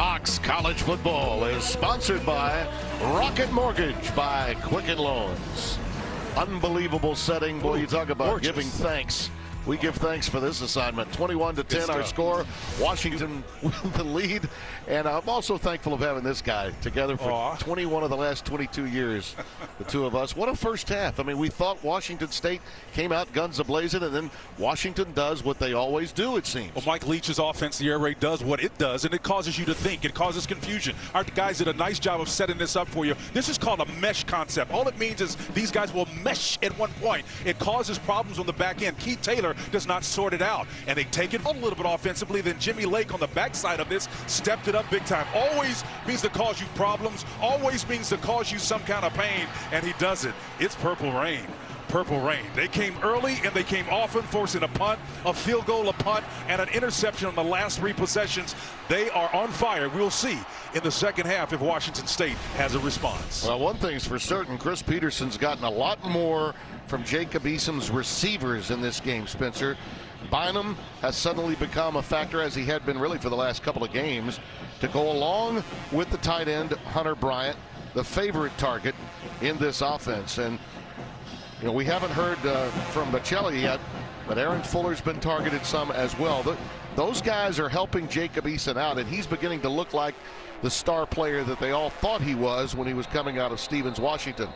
Fox College Football is sponsored by Rocket Mortgage by Quicken Loans. Unbelievable setting. Boy, you talk about gorgeous. giving thanks. We give thanks for this assignment. 21-10 our score. Washington with the lead. And I'm also thankful of having this guy together for 21 of the last 22 years, the two of us. What a first half. I mean, we thought Washington State came out guns a-blazing, and then Washington does what they always do, it seems. Well, Mike Leach's offense, the air raid, does what it does, and it causes you to think. It causes confusion. Our guys did a nice job of setting this up for you. This is called a mesh concept. All it means is these guys will mesh at one point. It causes problems on the back end. Keith Taylor does not sort it out, and they take it a little bit offensively. Then Jimmy Lake on the backside of this stepped it up big time. Always means to cause you problems, always means to cause you some kind of pain, and he does it. It's Purple Rain. Purple Rain. They came early and they came often, forcing a punt, a field goal, a punt, and an interception on the last 3 possessions. They are on fire. We'll see in the second half if Washington State has a response. Well, one thing's for certain, Chris Peterson's gotten a lot more from Jacob Eason's receivers in this game, Spencer. Bynum has suddenly become a factor, as he had been really for the last couple of games, to go along with the tight end, Hunter Bryant, the favorite target in this offense. And you know, we haven't heard from Bocelli yet, but Aaron Fuller's been targeted some as well. Those guys are helping Jacob Eason out, and he's beginning to look like the star player that they all thought he was when he was coming out of Stevens, Washington.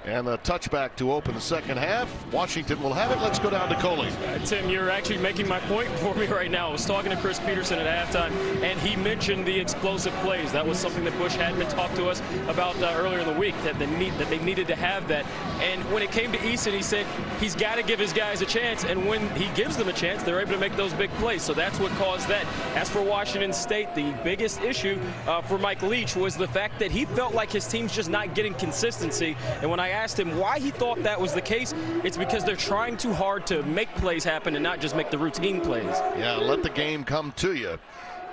And a touchback to open the second half. Washington will have it. Let's go down to Coley. Tim, you're actually making my point for me right now. I was talking to Chris Peterson at halftime, and he mentioned the explosive plays. That was something that Bush had been talked to us about earlier in the week, that they needed to have that. And when it came to Eason, he said he's got to give his guys a chance, and when he gives them a chance, they're able to make those big plays. So that's what caused that. As for Washington State, the biggest issue for Mike Leach was the fact that he felt like his team's just not getting consistency. And when I asked him why he thought that was the case, it's because they're trying too hard to make plays happen and not just make the routine plays. Yeah, let the game come to you.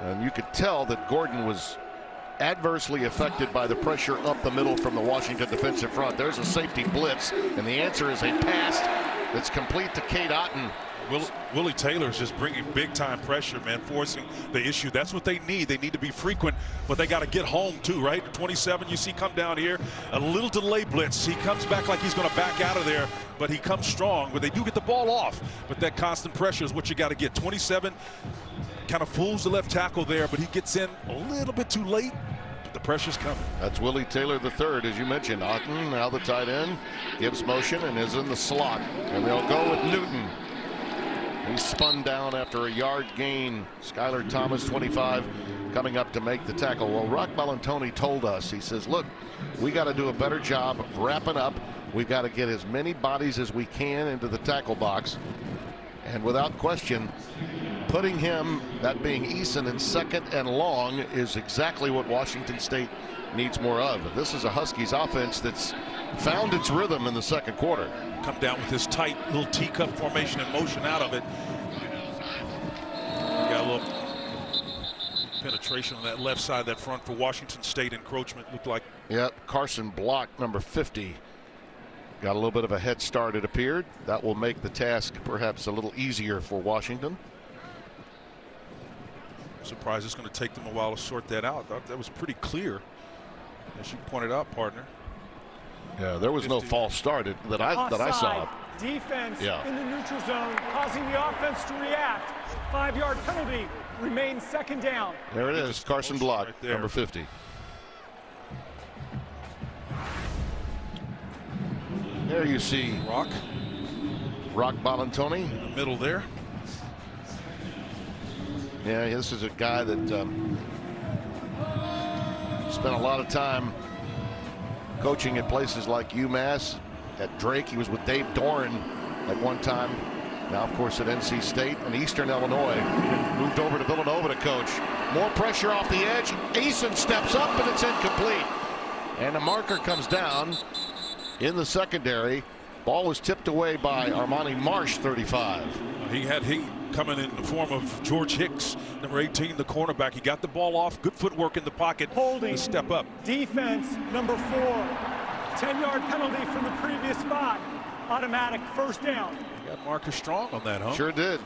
And you could tell that Gordon was adversely affected by the pressure up the middle from the Washington defensive front. There's a safety blitz, and the answer is a pass that's complete to Cade Otton. Willie Taylor's just bringing big-time pressure, man, forcing the issue. That's what they need. They need to be frequent, but they got to get home, too, right? 27, you see come down here. A little delay blitz. He comes back like he's going to back out of there, but he comes strong. But they do get the ball off. But that constant pressure is what you got to get. 27 kind of fools the left tackle there, but he gets in a little bit too late. The pressure's coming. That's Willie Taylor III, as you mentioned. Otton, now the tight end, gives motion and is in the slot. And they'll go with Newton. He spun down after a yard gain. Skylar Thomas, 25, coming up to make the tackle. Well, Rock Ballantoni told us, he says, look, we got to do a better job of wrapping up. We've got to get as many bodies as we can into the tackle box. And without question, putting him, that being Eason, in second and long is exactly what Washington State needs more of. This is a Huskies offense that's found its rhythm in the second quarter. Come down with this tight little teacup formation and motion out of it. Got a little penetration on that left side of that front for Washington State. Encroachment looked like. Yep, Carson Block, number 50. Got a little bit of a head start, it appeared. That will make the task perhaps a little easier for Washington. I'm surprised it's going to take them a while to sort that out. That was pretty clear, as you pointed out, partner. Yeah, there was no false start that I saw. Defense in the neutral zone, causing the offense to react. 5-yard penalty, remains second down. There it is, Carson Block, right there. number 50. There you see Rock Ballantoni in the middle there. Yeah, this is a guy that spent a lot of time coaching at places like UMass. At Drake, he was with Dave Doran at one time. Now, of course, at NC State and Eastern Illinois. Moved over to Villanova to coach. More pressure off the edge. Eason steps up, and it's incomplete. And a marker comes down in the secondary. Ball was tipped away by Armani Marsh, 35. He had heat coming in the form of George Hicks, number 18, the cornerback. He got the ball off. Good footwork in the pocket. Holding. To step up. Defense, number 4. 10-yard penalty from the previous spot. Automatic first down. Got Marcus Strong on that, huh? Sure did.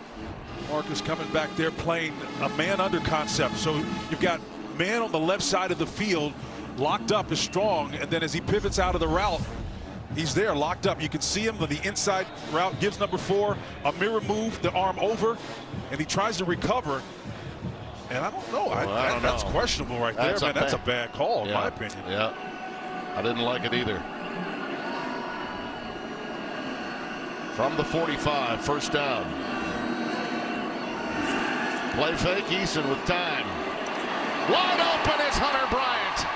Marcus coming back there playing a man under concept. So you've got man on the left side of the field locked up is Strong, and then as he pivots out of the route, he's there locked up. You can see him on the inside route, gives number 4 a mirror move, the arm over, and he tries to recover. And I don't know. That's questionable right there, man. That's a bad call, in my opinion. Yeah, I didn't like it either. From the 45, first down. Play fake, Eason with time. Wide open is Hunter Bryant.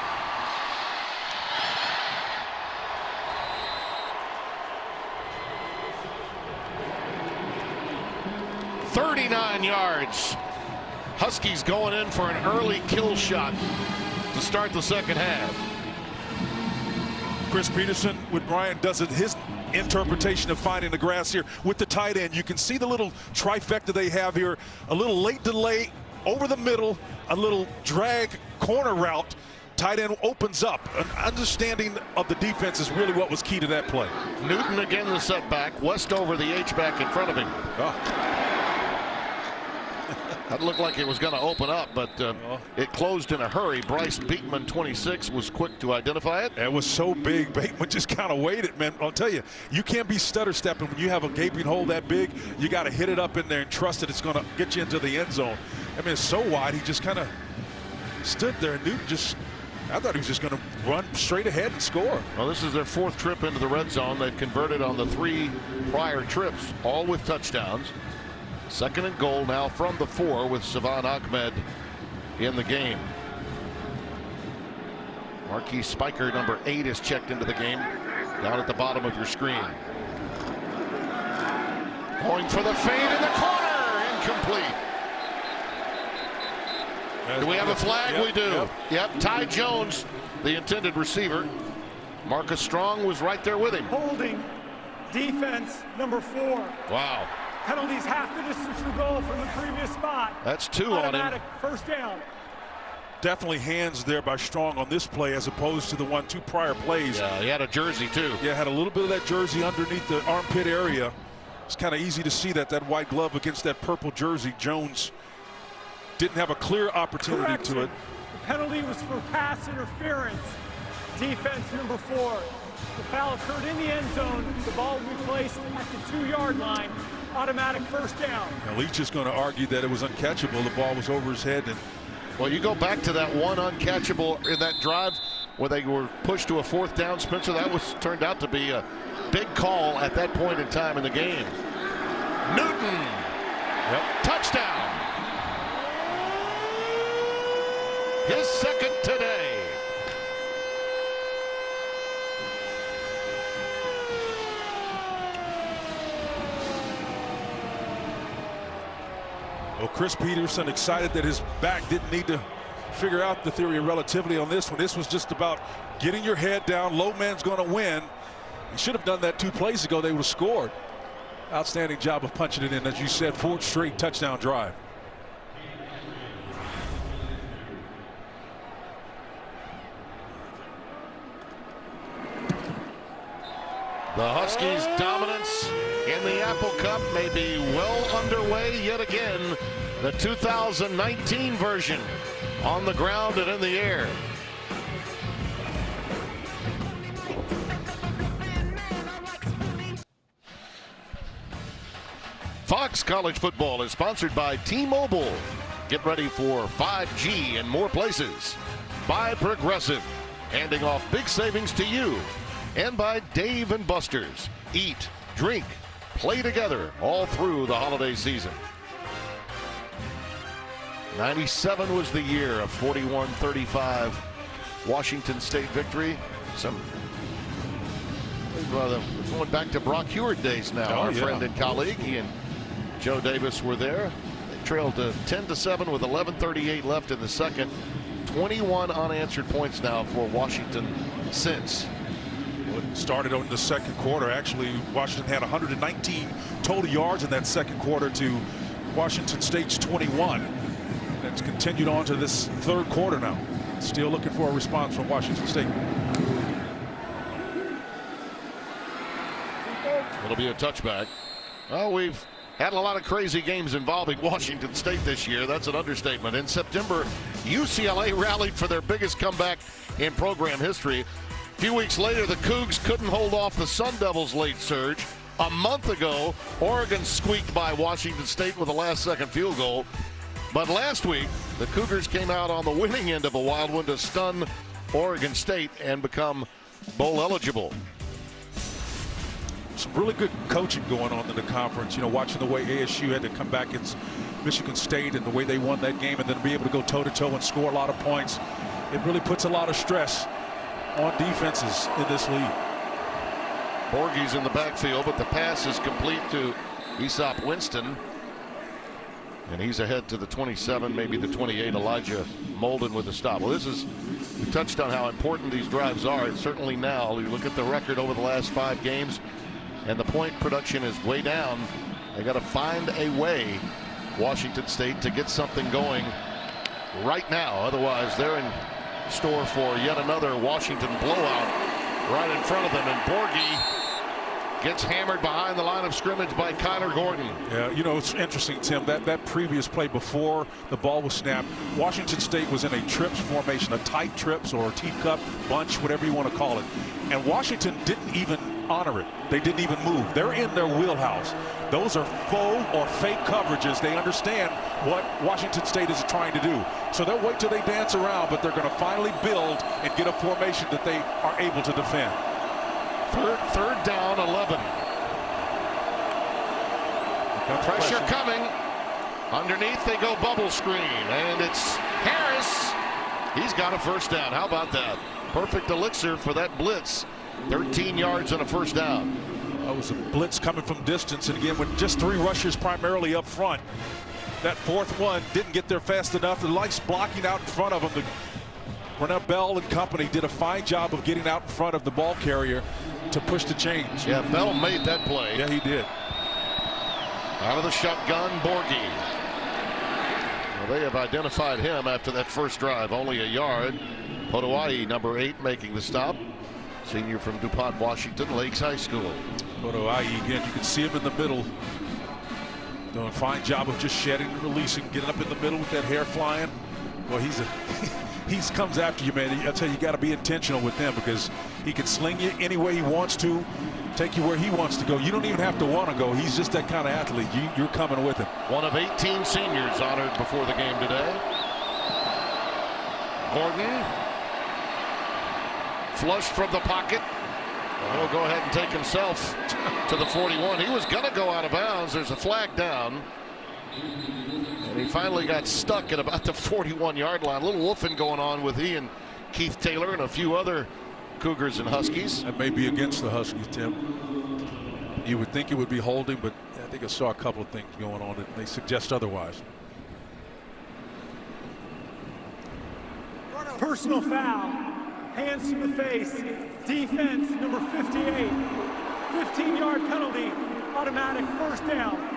"39 yards. Huskies going in for an early kill shot to start the second half. Chris Peterson with Bryant does it his interpretation of finding the grass here with the tight end. You can see the little trifecta they have here. A little late delay over the middle, a little drag corner route. Tight end opens up. An understanding of the defense is really what was key to that play. Newton again the setback. Westover the H-back in front of him. That looked like it was going to open up, but it closed in a hurry. Bryce Beekman, 26, was quick to identify it. It was so big, Bateman just kind of waited, man. I'll tell you, you can't be stutter stepping when you have a gaping hole that big. You got to hit it up in there and trust that it's going to get you into the end zone. I mean, it's so wide, he just kind of stood there. Newton I thought he was just going to run straight ahead and score. Well, this is their 4th trip into the red zone. They've converted on the 3 prior trips, all with touchdowns. 2nd and goal now from the 4 with Savon Ahmed in the game. Marquis Spiker, number 8, is checked into the game down at the bottom of your screen. Going for the fade in the corner. Incomplete. Do we have a flag? Yep, we do. Yep. Ty Jones, the intended receiver. Marcus Strong was right there with him. Holding. Defense, number 4. Wow. Penalties half the distance to goal from the previous spot. That's 2 on him. Automatic first down. Definitely hands there by Strong on this play as opposed to the 2 prior plays. Yeah, he had a jersey too. Yeah, had a little bit of that jersey underneath the armpit area. It's kind of easy to see that white glove against that purple jersey. Jones didn't have a clear opportunity Correction. to it. The penalty was for pass interference. Defense number 4. The foul occurred in the end zone. The ball will be placed at the 2-yard line. Automatic first down. Now Leach is going to argue that it was uncatchable. The ball was over his head. And well, you go back to that one uncatchable in that drive where they were pushed to a 4th down, Spencer. That turned out to be a big call at that point in time in the game. Newton. Touchdown. His 2nd today. Well, Chris Peterson excited that his back didn't need to figure out the theory of relativity on this one. This was just about getting your head down. Low man's going to win. He should have done that 2 plays ago. They would have scored. Outstanding job of punching it in, as you said, 4th straight touchdown drive. The Huskies' dominance in the Apple Cup may be well underway yet again. The 2019 version on the ground and in the air. Fox College Football is sponsored by T-Mobile. Get ready for 5G in more places. By Progressive, handing off big savings to you. And by Dave & Buster's. Eat, drink, play together all through the holiday season. 97 was the year of 41-35 Washington State victory. Going back to Brock Heward days now. Our friend and colleague, he and Joe Davis were there. They trailed to 10-7 with 11:38 left in the second. 21 unanswered points now for Washington since. It started on the second quarter. Actually, Washington had 119 total yards in that second quarter to Washington State's 21. And it's continued on to this 3rd quarter now. Still looking for a response from Washington State. It'll be a touchback. Well, we've had a lot of crazy games involving Washington State this year. That's an understatement. In September, UCLA rallied for their biggest comeback in program history. A few weeks later, the Cougs couldn't hold off the Sun Devils' late surge. A month ago, Oregon squeaked by Washington State with a last-second field goal. But last week, the Cougars came out on the winning end of a wild one to stun Oregon State and become bowl eligible. Some really good coaching going on in the conference. You know, watching the way ASU had to come back against Michigan State and the way they won that game, and then be able to go toe-to-toe and score a lot of points. It really puts a lot of stress on defenses in this league. Borghe's in the backfield, but the pass is complete to Aesop Winston. And he's ahead to the 27, maybe the 28. Elijah Molden with the stop. Well, we touched on how important these drives are. And certainly now, you look at the record over the last 5 games, and the point production is way down. They got to find a way, Washington State, to get something going right now. Otherwise, they're in store for yet another Washington blowout right in front of them. And Borghe gets hammered behind the line of scrimmage by Kyler Gordon. Yeah, you know, it's interesting, Tim, that previous play before the ball was snapped, Washington State was in a trips formation, a tight trips or a teacup bunch, whatever you want to call it. And Washington didn't even honor it. They didn't even move. They're in their wheelhouse. Those are faux or fake coverages. They understand what Washington State is trying to do. So they'll wait till they dance around, but they're going to finally build and get a formation that they are able to defend. Third down, 11. Pressure coming. Underneath they go bubble screen, and it's Harris. He's got a first down. How about that? Perfect elixir for that blitz. 13 yards and a first down. That was a blitz coming from distance, and again with just 3 rushers primarily up front. That fourth one didn't get there fast enough. The lights blocking out in front of him. Ronell Bell and company did a fine job of getting out in front of the ball carrier to push the change. Yeah, Bell made that play. Yeah, he did. Out of the shotgun, Borghe. Well, they have identified him after that first drive. Only a yard. Potowa'i, number 8, making the stop. Senior from DuPont, Washington, Lakes High School. Potowa'i, again, you can see him in the middle. Doing a fine job of just shedding and releasing, getting up in the middle with that hair flying. Well, he comes after you, man. I tell you, you got to be intentional with him because he can sling you any way he wants to, take you where he wants to go. You don't even have to want to go. He's just that kind of athlete. You're coming with him. One of 18 seniors honored before the game today. Gordon flushed from the pocket. He'll go ahead and take himself to the 41. He was going to go out of bounds. There's a flag down. And he finally got stuck at about the 41-yard line. A little woofing going on with he and Keith Taylor and a few other Cougars and Huskies. That may be against the Huskies, Tim. You would think it would be holding, but I think I saw a couple of things going on that may suggest otherwise. Personal foul. Hands to the face. Defense, number 58. 15-yard penalty. Automatic first down.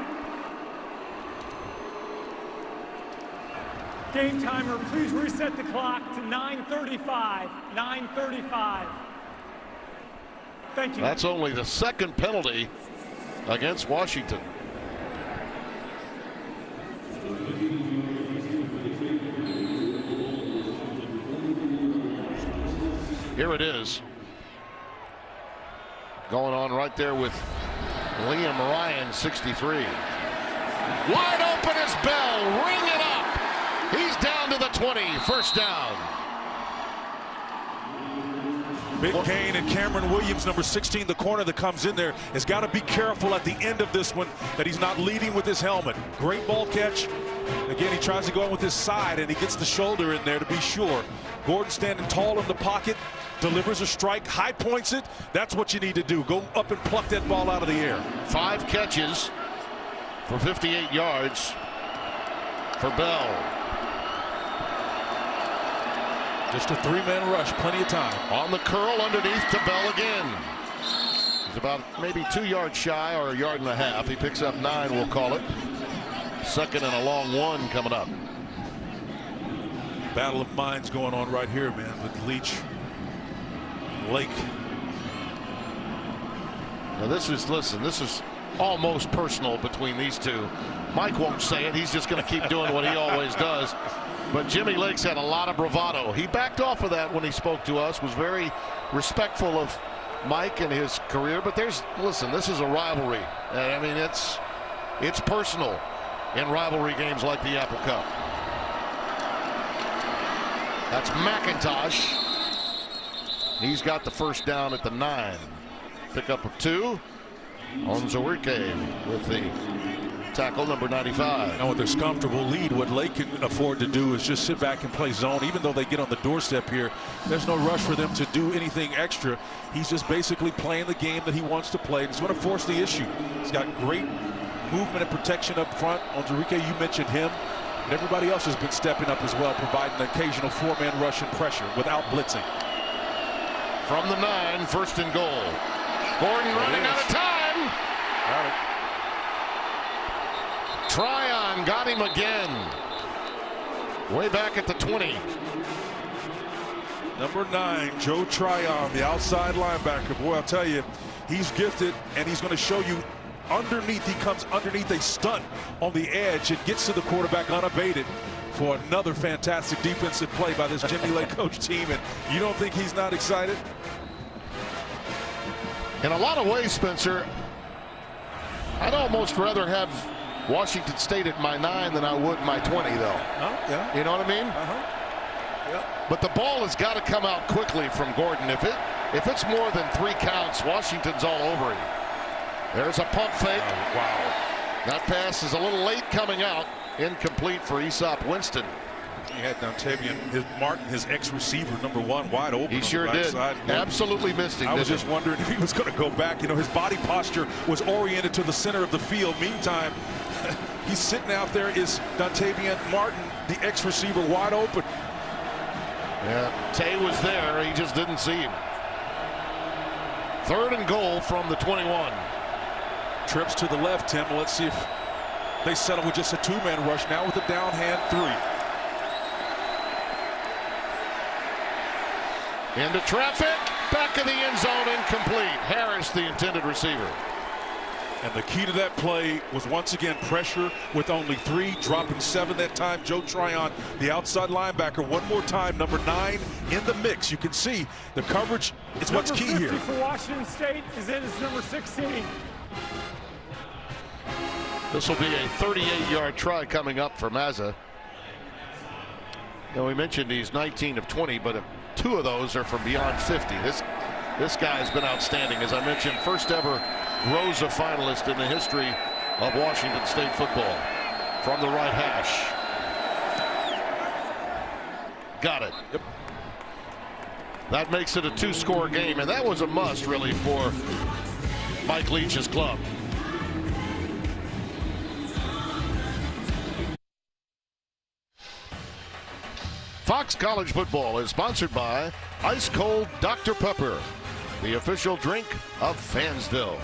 Game timer, please reset the clock to 9:35. 9:35. Thank you. That's only the second penalty against Washington. Here it is. Going on right there with Liam Ryan, 63. Wide open is Bell. Ring it up. He's down to the 20. First down. Big gain, and Cameron Williams, number 16, the corner that comes in there, has got to be careful at the end of this one that he's not leading with his helmet. Great ball catch. Again, he tries to go in with his side, and he gets the shoulder in there to be sure. Gordon standing tall in the pocket, delivers a strike, high points it. That's what you need to do. Go up and pluck that ball out of the air. 5 catches for 58 yards for Bell. Just a 3-man rush, plenty of time. On the curl underneath to Bell again. He's about maybe 2 yards shy, or a yard and a half. He picks up 9, we'll call it. Second and a long 1 coming up. Battle of minds going on right here, man, with Leach, Lake. Now this is almost personal between these two. Mike won't say it. He's just going to keep doing what he always does. But Jimmy Lake's had a lot of bravado. He backed off of that when he spoke to us, was very respectful of Mike and his career. But listen, this is a rivalry. I mean, it's personal in rivalry games like the Apple Cup. That's McIntosh. He's got the first down at the 9. Pickup of 2 on Zurike with the tackle, number 95. Now with this comfortable lead, what Lake can afford to do is just sit back and play zone. Even though they get on the doorstep here, there's no rush for them to do anything extra. He's just basically playing the game that he wants to play. And it's going to force the issue. He's got great movement and protection up front. On Zurike, you mentioned him. And everybody else has been stepping up as well, providing an occasional 4-man rush and pressure without blitzing. From the 9, first and goal. Gordon running out of time. Got it. Tryon got him again. Way back at the 20. Number 9, Joe Tryon, the outside linebacker. Boy, I'll tell you, he's gifted, and he's going to show you underneath. He comes underneath a stunt on the edge and gets to the quarterback unabated for another fantastic defensive play by this Jimmy Lake coach team. And you don't think he's not excited? In a lot of ways, Spencer, I'd almost rather have Washington State at my 9 than I would my 20, though. Yeah. You know what I mean? Yeah. But the ball has got to come out quickly from Gordon. If it's more than 3 counts, Washington's all over him. There's a pump fake. Oh, wow. That pass is a little late coming out. Incomplete for Aesop Winston. He had Martin, his ex-receiver, number 1, wide open. He sure did. Absolutely missed him. I was just wondering if he was going to go back. You know, his body posture was oriented to the center of the field. Meantime, he's sitting out there. Is Dontavian Martin, the ex-receiver, wide open? Yeah, Tay was there. He just didn't see him. 3rd and goal from the 21. Trips to the left, Tim. Let's see if they settle with just a 2-man rush now with a down hand 3. Into traffic, back of the end zone, incomplete. Harris, the intended receiver. And the key to that play was once again pressure with only 3, dropping 7 that time. Joe Tryon, the outside linebacker, one more time, number 9 in the mix. You can see the coverage is what's key here. Number 50 for Washington State is in as number 16. This will be a 38-yard try coming up for Mazza. Now, we mentioned he's 19 of 20, but 2 of those are from beyond 50. This guy has been outstanding. As I mentioned, first ever Rosa finalist in the history of Washington State football. From the right hash. Got it. Yep. That makes it a 2-score game, and that was a must, really, for Mike Leach's club. Fox College Football is sponsored by Ice Cold Dr. Pepper, the official drink of Fansville.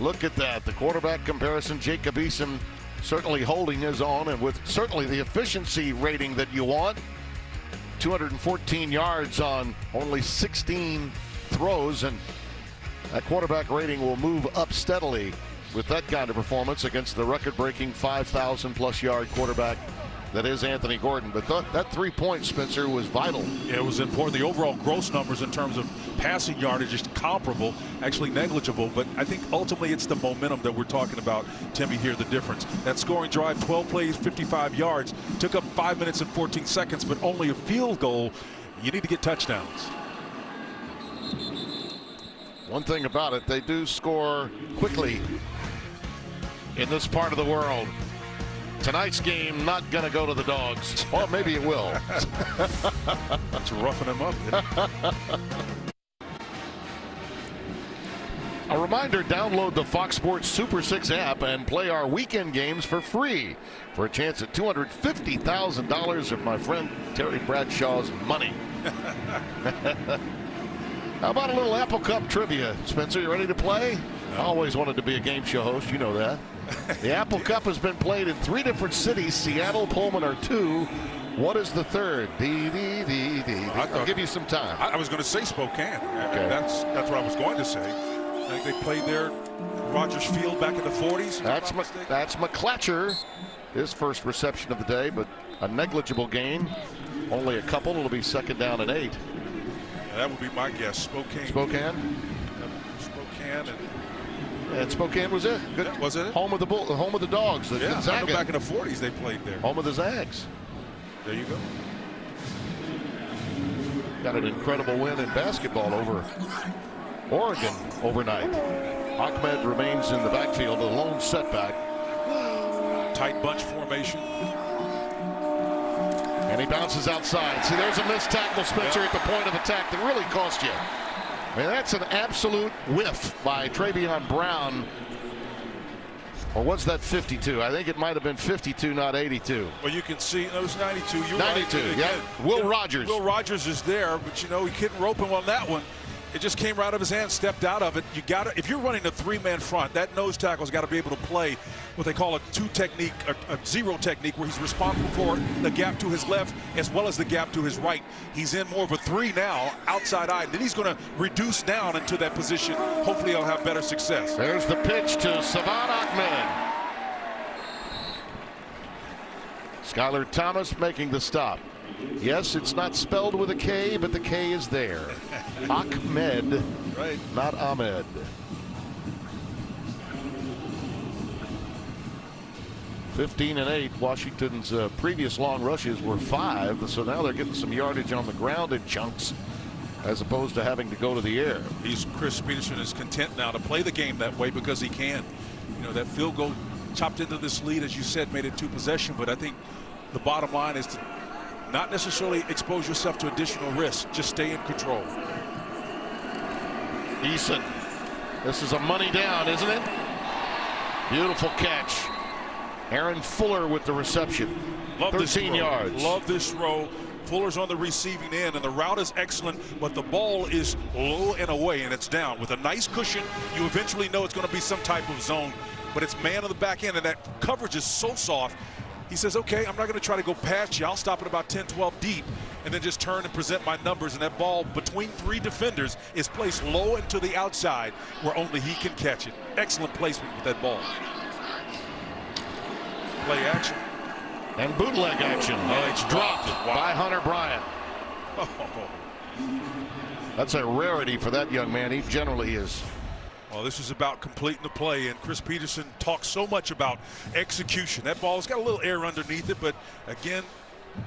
Look at that. The quarterback comparison, Jacob Eason certainly holding his own, and with certainly the efficiency rating that you want. 214 yards on only 16 throws, and that quarterback rating will move up steadily with that kind of performance against the record-breaking 5,000-plus yard quarterback that is Anthony Gordon. But that 3-point, Spencer, was vital. Yeah, it was important. The overall gross numbers in terms of passing yardage is comparable, actually negligible. But I think ultimately it's the momentum that we're talking about, Timmy, here, the difference. That scoring drive, 12 plays, 55 yards, took up 5 minutes and 14 seconds, but only a field goal. You need to get touchdowns. One thing about it, they do score quickly in this part of the world. Tonight's game not going to go to the Dogs. Well, maybe it will. That's roughing them up. A reminder, download the Fox Sports Super 6 app and play our weekend games for free for a chance at $250,000 of my friend Terry Bradshaw's money. How about a little Apple Cup trivia? Spencer, you ready to play? I always wanted to be a game show host. You know that. The Apple Cup has been played in 3 different cities. Seattle, Pullman are 2. What is the third? I'll give you some time. I was going to say Spokane. Okay. That's what I was going to say. I think they played there, Rogers Field, back in the 40s. That's McClatcher, his first reception of the day, but a negligible gain. Only a couple. It'll be 2nd down and 8. Yeah, that would be my guess. Spokane. Spokane. And Spokane was it. Good. Yeah, was it? Home of the Dogs. The Yeah, I Gonzaga. know back in the 40s they played there. Home of the Zags. There you go. Got an incredible win in basketball over Oregon overnight. Ahmed remains in the backfield, a lone setback. Tight bunch formation. And he bounces outside. See, there's a missed tackle, Spencer, at the point of attack that really cost you. I mean, that's an absolute whiff by Travion Brown. Or was that 52? I think it might have been 52, not 82. Well, you can see it was 92. You're 92, right. yeah. Will Rogers. Will Rogers is there, but you know he couldn't rope him on that one. It just came right out of his hand, stepped out of it. You got to, if you're running a 3-man front, that nose tackle's got to be able to play what they call a 2 technique, a 0 technique, where he's responsible for the gap to his left as well as the gap to his right. He's in more of a 3 now, outside eye. Then he's going to reduce down into that position. Hopefully, he'll have better success. There's the pitch to Savan Ahmed. Skylar Thomas making the stop. Yes, it's not spelled with a K, but the K is there. Ahmed, Right. not Ahmed. (15 and 8). Washington's previous long rushes were 5, so now they're getting some yardage on the ground in chunks as opposed to having to go to the air. Chris Peterson is content now to play the game that way because he can. You know, that field goal chopped into this lead, as you said, made it 2 possession, but I think the bottom line is to not necessarily expose yourself to additional risk. Just stay in control. Eason. This is a money down, isn't it? Beautiful catch. Aaron Fuller with the reception. Love 13 yards. Love this throw. Fuller's on the receiving end, and the route is excellent, but the ball is low and away, and it's down. With a nice cushion, you eventually know it's going to be some type of zone, but it's man on the back end, and that coverage is so soft. He says, okay, I'm not going to try to go past you. I'll stop at about 10, 12 deep and then just turn and present my numbers. And that ball between 3 defenders is placed low and to the outside where only he can catch it. Excellent placement with that ball. Play action. And bootleg action. Oh, It's dropped by Hunter Bryant. Oh. That's a rarity for that young man. He generally is. Well, this is about completing the play, and Chris Peterson talks so much about execution. That ball's got a little air underneath it, but again,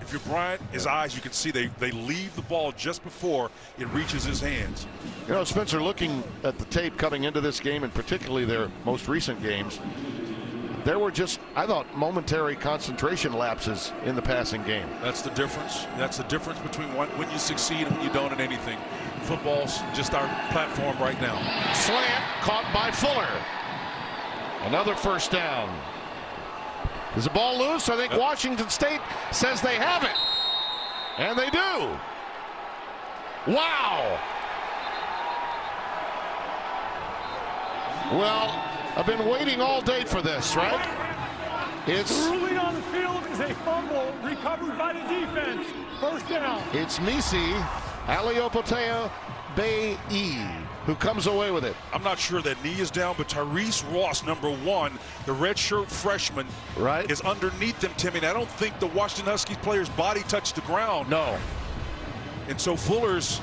if you're Bryant, his eyes, you can see they leave the ball just before it reaches his hands. You know, Spencer, looking at the tape coming into this game, and particularly their most recent games, there were just, I thought, momentary concentration lapses in the passing game. That's the difference. That's the difference between when you succeed and when you don't in anything. Football's just our platform right now. Slant caught by Fuller. Another first down. Is the ball loose? I think Washington State says they have it. And they do. Wow. Well, I've been waiting all day for this, right? It's The ruling on the field is a fumble recovered by the defense. First down. It's Misi Aliopotea Bay who comes away with it. I'm not sure that knee is down, but Tyrese Ross, number 1, the redshirt freshman, Right. is underneath them, Timmy. And I don't think the Washington Huskies player's body touched the ground. No. And so Fuller's,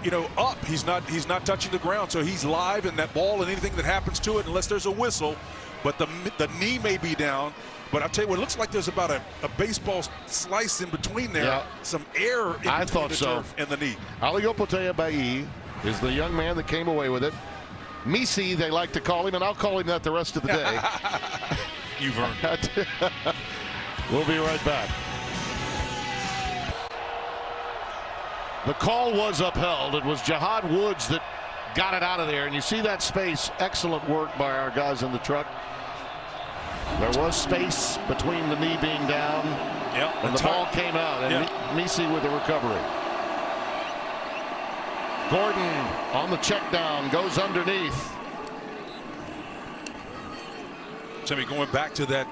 you know, up. He's not touching the ground, so he's live, and that ball and anything that happens to it, unless there's a whistle, but the knee may be down. But I'll tell you what, it looks like there's about a baseball slice in between there. Yeah. Some air in I between thought the so. turf and the knee. Aliopotea Bay is the young man that came away with it. Misi, they like to call him, and I'll call him that the rest of the day. You've earned it. We'll be right back. The call was upheld. It was Jihad Woods that got it out of there. And you see that space. Excellent work by our guys in the truck. There was space between the knee being down and the ball came out. And Misi with the recovery. Gordon on the check down, goes underneath. Timmy, going back to that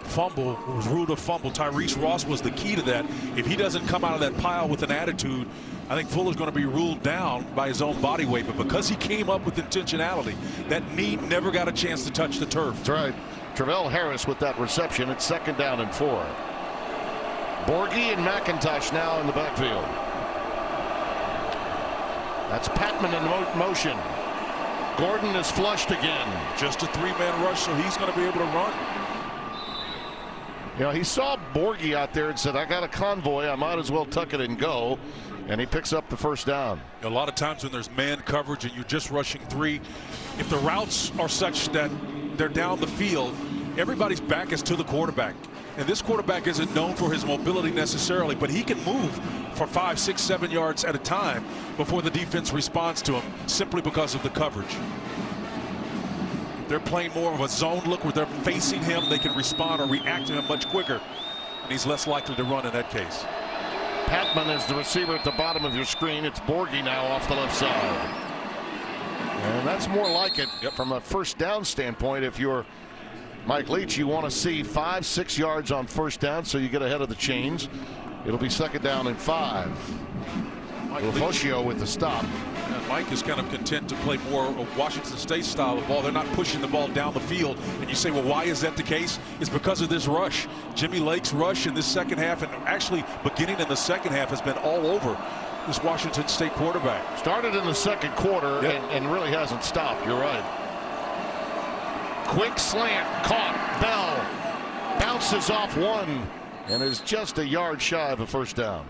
fumble was ruled a fumble. Tyrese Ross was the key to that. If he doesn't come out of that pile with an attitude, I think Fuller's going to be ruled down by his own body weight. But because he came up with intentionality, that knee never got a chance to touch the turf. That's right. Travell Harris with that reception. It's 2nd down and 4. Borghi and McIntosh now in the backfield. That's Patman in motion. Gordon is flushed again. Just a 3-man rush, so he's going to be able to run. You know, he saw Borghi out there and said, I got a convoy, I might as well tuck it and go. And he picks up the 1st down. A lot of times when there's man coverage and you're just rushing 3, if the routes are such that they're down the field, everybody's back is to the quarterback. And this quarterback isn't known for his mobility necessarily, but he can move for 5, 6, 7 yards at a time before the defense responds to him simply because of the coverage. If they're playing more of a zone look where they're facing him, they can respond or react to him much quicker, and he's less likely to run in that case. Patman is the receiver at the bottom of your screen. It's Borghi now off the left side. And that's more like it from a 1st down standpoint. If you're Mike Leach, you want to see 5, 6 yards on 1st down so you get ahead of the chains. It'll be 2nd down and 5. Lavoshio with the stop. And Mike is kind of content to play more of Washington State style of ball. They're not pushing the ball down the field. And you say, well, why is that the case? It's because of this rush. Jimmy Lake's rush in this 2nd half, and actually beginning in the 2nd half, has been all over this Washington State quarterback. Started in the 2nd quarter and really hasn't stopped. You're right. Quick slant, caught. Bell bounces off 1 and is just a yard shy of a 1st down.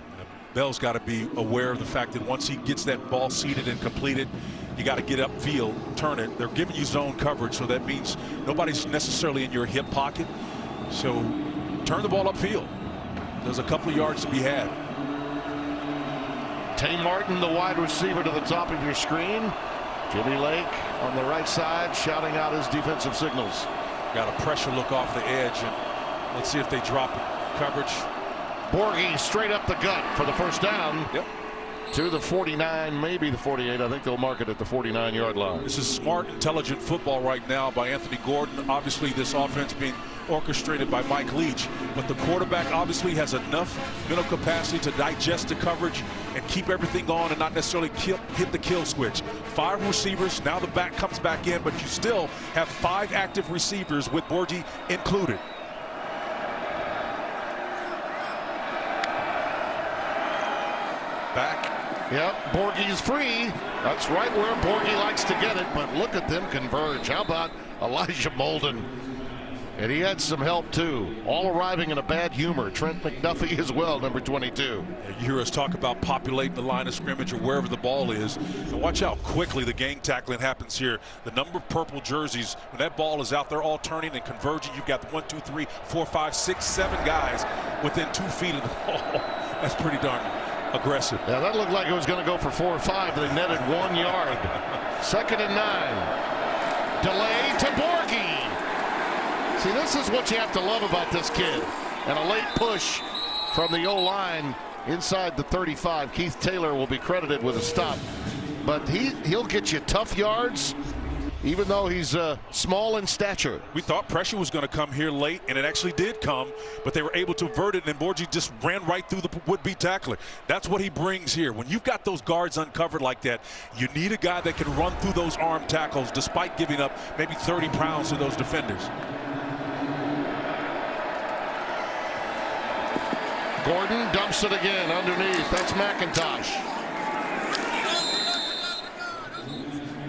Bell's got to be aware of the fact that once he gets that ball seated and completed, you got to get upfield, turn it. They're giving you zone coverage, so that means nobody's necessarily in your hip pocket. So turn the ball upfield. There's a couple of yards to be had. Tay Martin, the wide receiver, to the top of your screen. Jimmy Lake on the right side shouting out his defensive signals. Got a pressure look off the edge, and let's see if they drop coverage. Borghi straight up the gut for the 1st down. To the 49, maybe the 48. I think they'll mark it at the 49-yard line. This is smart, intelligent football right now by Anthony Gordon. Obviously, this offense being orchestrated by Mike Leach, but the quarterback obviously has enough mental capacity to digest the coverage and keep everything on and not necessarily hit the kill switch. 5 receivers, now the back comes back in, but you still have 5 active receivers with Borghi included. Back. Yep, Borghi's free. That's right where Borghi likes to get it, but look at them converge. How about Elijah Molden? And he had some help too. All arriving in a bad humor. Trent McDuffie as well, number 22. You hear us talk about populating the line of scrimmage or wherever the ball is. And watch how quickly the gang tackling happens here. The number of purple jerseys, when that ball is out, they're all turning and converging. You've got 1, 2, 3, 4, 5, 6, 7 guys within 2 feet of the ball. That's pretty darn aggressive. Yeah, that looked like it was going to go for 4 or 5. They netted 1 yard. 2nd and 9. Delay to Borghi. See, this is what you have to love about this kid. And a late push from the O-line inside the 35. Keith Taylor will be credited with a stop. But he'll get you tough yards, even though he's small in stature. We thought pressure was going to come here late, and it actually did come, but they were able to avert it, and Borghi just ran right through the would-be tackler. That's what he brings here. When you've got those guards uncovered like that, you need a guy that can run through those arm tackles despite giving up maybe 30 pounds to those defenders. Gordon dumps it again underneath. That's McIntosh.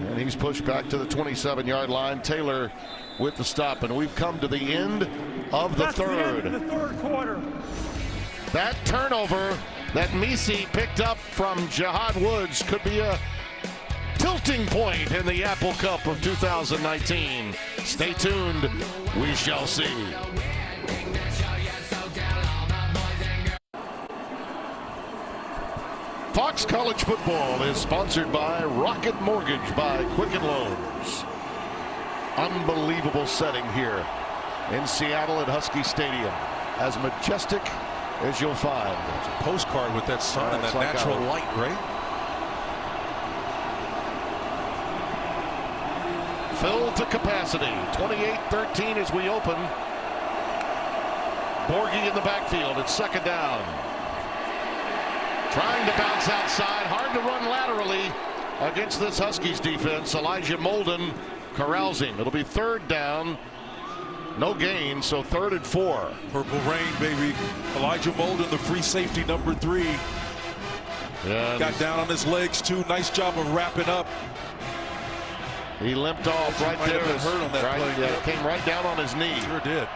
And he's pushed back to the 27-yard line. Taylor with the stop, and we've come to the end of the third. The end of the 3rd quarter. That turnover that Misi picked up from Jihad Woods could be a tilting point in the Apple Cup of 2019. Stay tuned. We shall see. Fox College Football is sponsored by Rocket Mortgage by Quicken Loans. Unbelievable setting here in Seattle at Husky Stadium. As majestic as you'll find. It's a postcard with that sun and that like natural light, right? Filled to capacity. 28-13 as we open. Borghi in the backfield. It's second down. Trying to bounce outside. Hard to run laterally against this Huskies defense. Elijah Molden corrals him. It'll be third down. No gain, so 3rd and 4. Purple rain, baby. Elijah Molden, the free safety, number 3. Yeah, got down on his legs, too. Nice job of wrapping up. He limped off right there. Hurt on that play. Yeah, came right down on his knee. Sure did.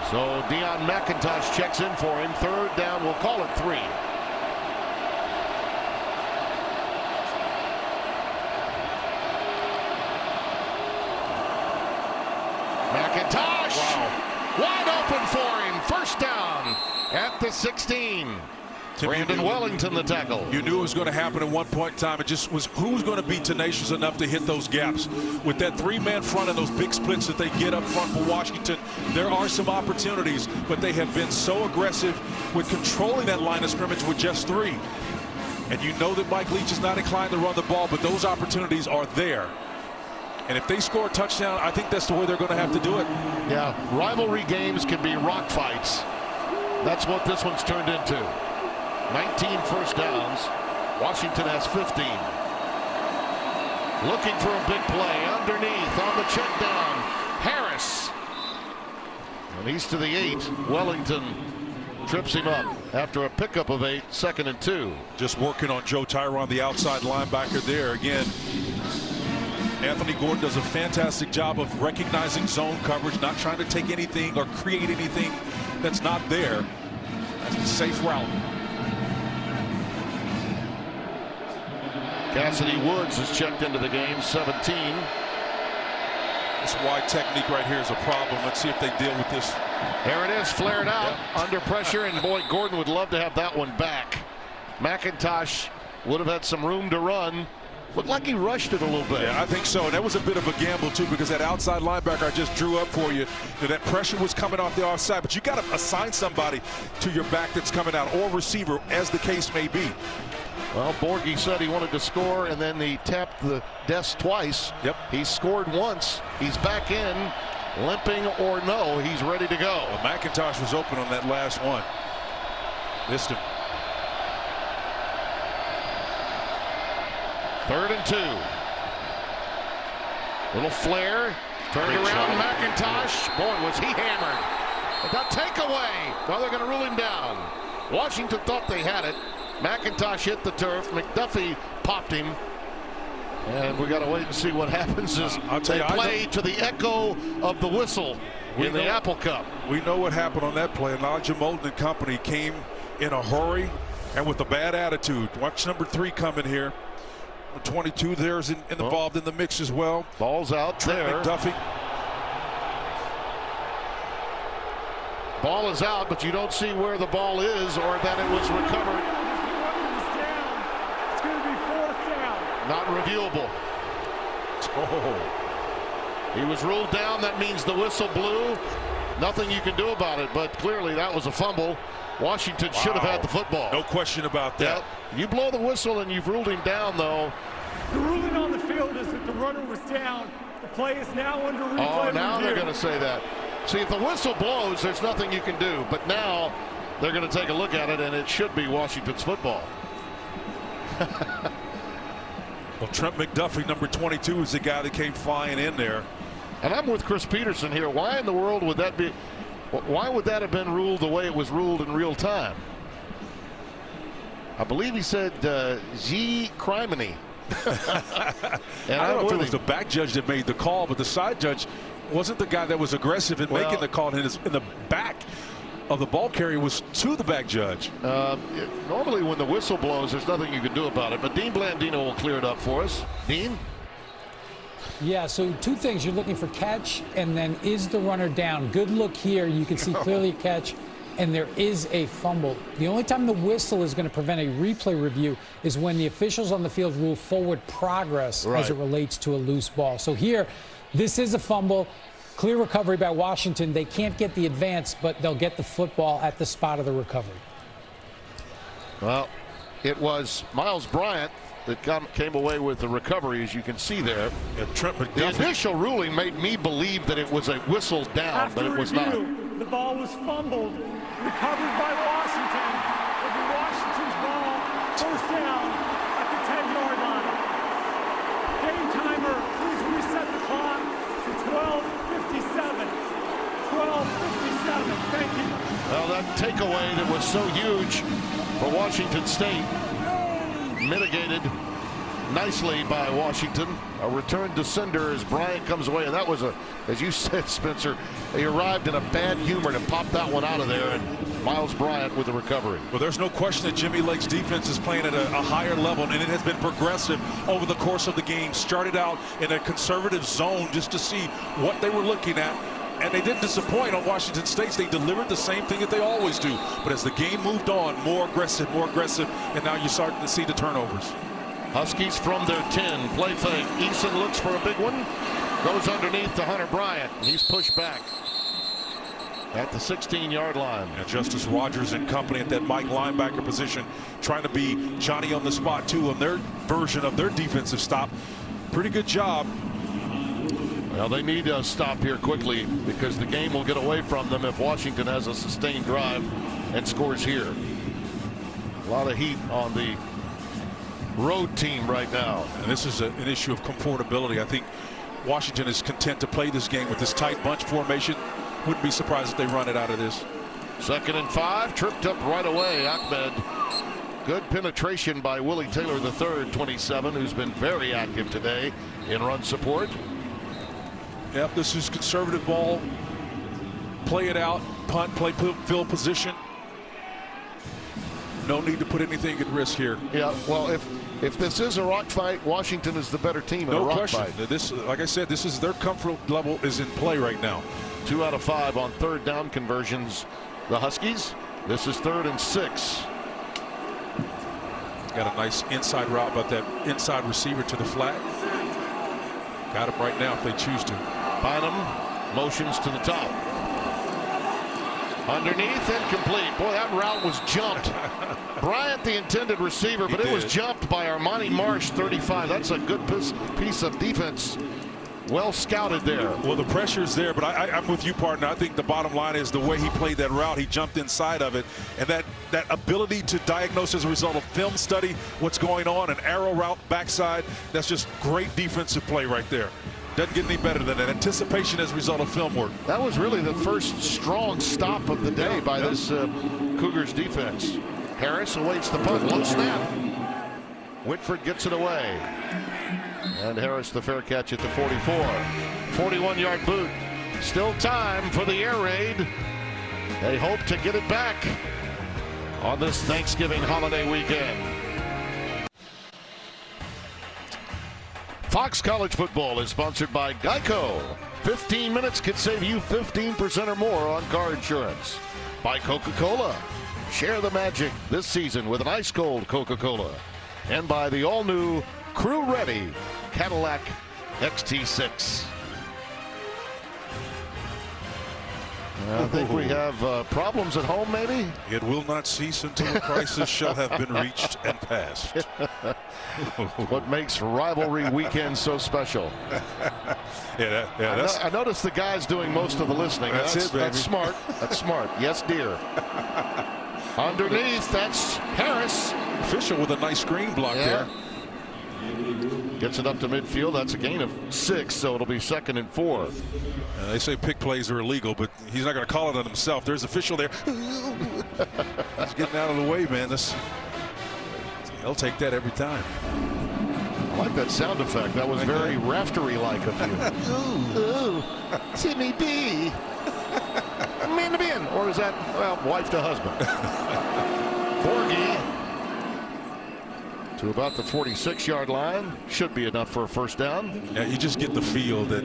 So Deion McIntosh checks in for him. Third down, we'll call it 3. McIntosh! Wow. Wide open for him. First down at the 16. Brandon Wellington the tackle. You knew it was going to happen at one point in time. It just was who was going to be tenacious enough to hit those gaps. With that 3-man front and those big splits that they get up front for Washington, there are some opportunities, but they have been so aggressive with controlling that line of scrimmage with just 3. And you know that Mike Leach is not inclined to run the ball, but those opportunities are there. And if they score a touchdown, I think that's the way they're going to have to do it. Yeah, rivalry games can be rock fights. That's what this one's turned into. 19 first downs. Washington has 15. Looking for a big play underneath on the check down. Harris. And he's to the 8. Wellington trips him up after a pickup of 8. 2nd and 2. Just working on Joe Tyron, the outside linebacker there. Again, Anthony Gordon does a fantastic job of recognizing zone coverage, not trying to take anything or create anything that's not there. That's a safe route. Cassidy Woods is checked into the game, 17. This wide technique right here is a problem. Let's see if they deal with this. There it is, flared out under pressure, and boy, Gordon would love to have that one back. McIntosh would have had some room to run. Looked like he rushed it a little bit. Yeah, I think so. And that was a bit of a gamble, too, because that outside linebacker I just drew up for you, that pressure was coming off the offside. But you got to assign somebody to your back that's coming out, or receiver, as the case may be. Well, Borghi said he wanted to score, and then he tapped the desk twice. Yep. He scored once. He's back in, limping or no, he's ready to go. Well, McIntosh was open on that last one. Missed him. 3rd and 2. Little flare. Turned around. McIntosh. Boy, was he hammered. But that takeaway. Well, they're going to rule him down. Washington thought they had it. McIntosh hit the turf. McDuffie popped him. And we got to wait and see what happens as they play to the echo of the whistle in the Apple Cup. We know what happened on that play. Elijah Molden and company came in a hurry and with a bad attitude. Watch number 3 coming here. 22 there is involved in the mix as well. Ball's out there. McDuffie. Ball is out, but you don't see where the ball is or that it was recovered. It's going to be 4th down. Not reviewable. Oh. He was ruled down. That means the whistle blew. Nothing you can do about it, but clearly that was a fumble. Washington should have had the football. No question about that. Yeah. You blow the whistle and you've ruled him down, though. The ruling on the field is that the runner was down. The play is now under replay. Oh, now review. they're going to say that. See, if the whistle blows, there's nothing you can do. But now they're going to take a look at it, and it should be Washington's football. Well, Trent McDuffie, number 22, is the guy that came flying in there. And I'm with Chris Peterson here. Why in the world would that be? Why would that have been ruled the way it was ruled in real time? I believe he said G. Criminy. And I don't know if it was the back judge that made the call, but the side judge wasn't the guy that was aggressive in making the call. In the back of the ball carrier was to the back judge. Normally when the whistle blows, there's nothing you can do about it. But Dean Blandino will clear it up for us. Dean? Yeah, so 2 things. You're looking for catch, and then is the runner down? Good look here. You can see clearly a catch, and there is a fumble. The only time the whistle is going to prevent a replay review is when the officials on the field rule forward progress as it relates to a loose ball. So here, this is a fumble. Clear recovery by Washington. They can't get the advance, but they'll get the football at the spot of the recovery. Well, it was Miles Bryant that came away with the recovery, as you can see there. And Trent McDuffie. The initial ruling made me believe that it was a whistle down, but it was not. The ball was fumbled, recovered by Washington. It'll be Washington's ball, first down at the 10-yard line. Game timer, please reset the clock to 12:57. 12:57, thank you. Well, that takeaway that was so huge for Washington State mitigated nicely by Washington. A return to sender as Bryant comes away, and that was as you said, Spencer, he arrived in a bad humor to pop that one out of there, and Miles Bryant with the recovery. Well, there's no question that Jimmy Lake's defense is playing at a higher level, and it has been progressive over the course of the game. Started out in a conservative zone just to see what they were looking at, and they didn't disappoint on Washington State. They delivered the same thing that they always do. But as the game moved on, more aggressive, and now you're starting to see the turnovers. Huskies from their 10. Play fake. Eason looks for a big one. Goes underneath to Hunter Bryant. He's pushed back at the 16-yard line. And Justice Rogers and company at that Mike linebacker position, trying to be Johnny on the spot too on their version of their defensive stop. Pretty good job. Well, they need to stop here quickly because the game will get away from them if Washington has a sustained drive and scores here. A lot of heat on the road team right now. And this is an issue of comfortability. I think Washington is content to play this game with this tight bunch formation. Wouldn't be surprised if they run it out of this. 2nd and 5, tripped up right away. Ahmed. Good penetration by Willie Taylor III, 27, who's been very active today in run support. Yep, this is conservative ball. Play it out, punt, play field position. No need to put anything at risk here. Yeah, well, if this is a rock fight, Washington is the better team in a rock fight. This, like I said, this is their comfort level is in play right now. 2 out of 5 on 3rd down conversions. The Huskies. This is 3rd and 6. Got a nice inside route, but that inside receiver to the flat. Got him right now if they choose to. Bynum motions to the top. Underneath, incomplete. Boy, that route was jumped. Bryant, the intended receiver, but it was jumped by Armani Marsh, 35. That's a good piece of defense. Well scouted there. Well, the pressure's there, but I'm with you, partner. I think the bottom line is the way he played that route. He jumped inside of it, and that ability to diagnose as a result of film study what's going on, an arrow route backside, that's just great defensive play right there. Doesn't get any better than that. Anticipation as a result of film work. That was really the first strong stop of the day by this Cougars defense. Harris awaits the punt. Low snap. Whitford gets it away. And Harris the fair catch at the 44. 41-yard boot. Still time for the air raid. They hope to get it back on this Thanksgiving holiday weekend. Fox College Football is sponsored by Geico. 15 minutes could save you 15% or more on car insurance. By Coca-Cola. Share the magic this season with an ice-cold Coca-Cola. And by the all-new crew-ready Cadillac XT6. I think we have problems at home, maybe? It will not cease until the crisis shall have been reached and passed. What makes rivalry weekends so special. I noticed the guy's doing most of the listening. That's it, baby. That's smart. That's smart. Yes, dear. Underneath, that's Harris. Official with a nice screen block there. Gets it up to midfield. That's a gain of 6, so it'll be 2nd and 4. They say pick plays are illegal, but he's not going to call it on himself. There's official there. He's getting out of the way, man. He'll take that every time. I like that sound effect. That was very raftery-like of you. Ooh, Timmy B. Man to man. Or is that, well, wife to husband? Borgie to about the 46-yard line. Should be enough for a first down. Yeah, you just get the feel that,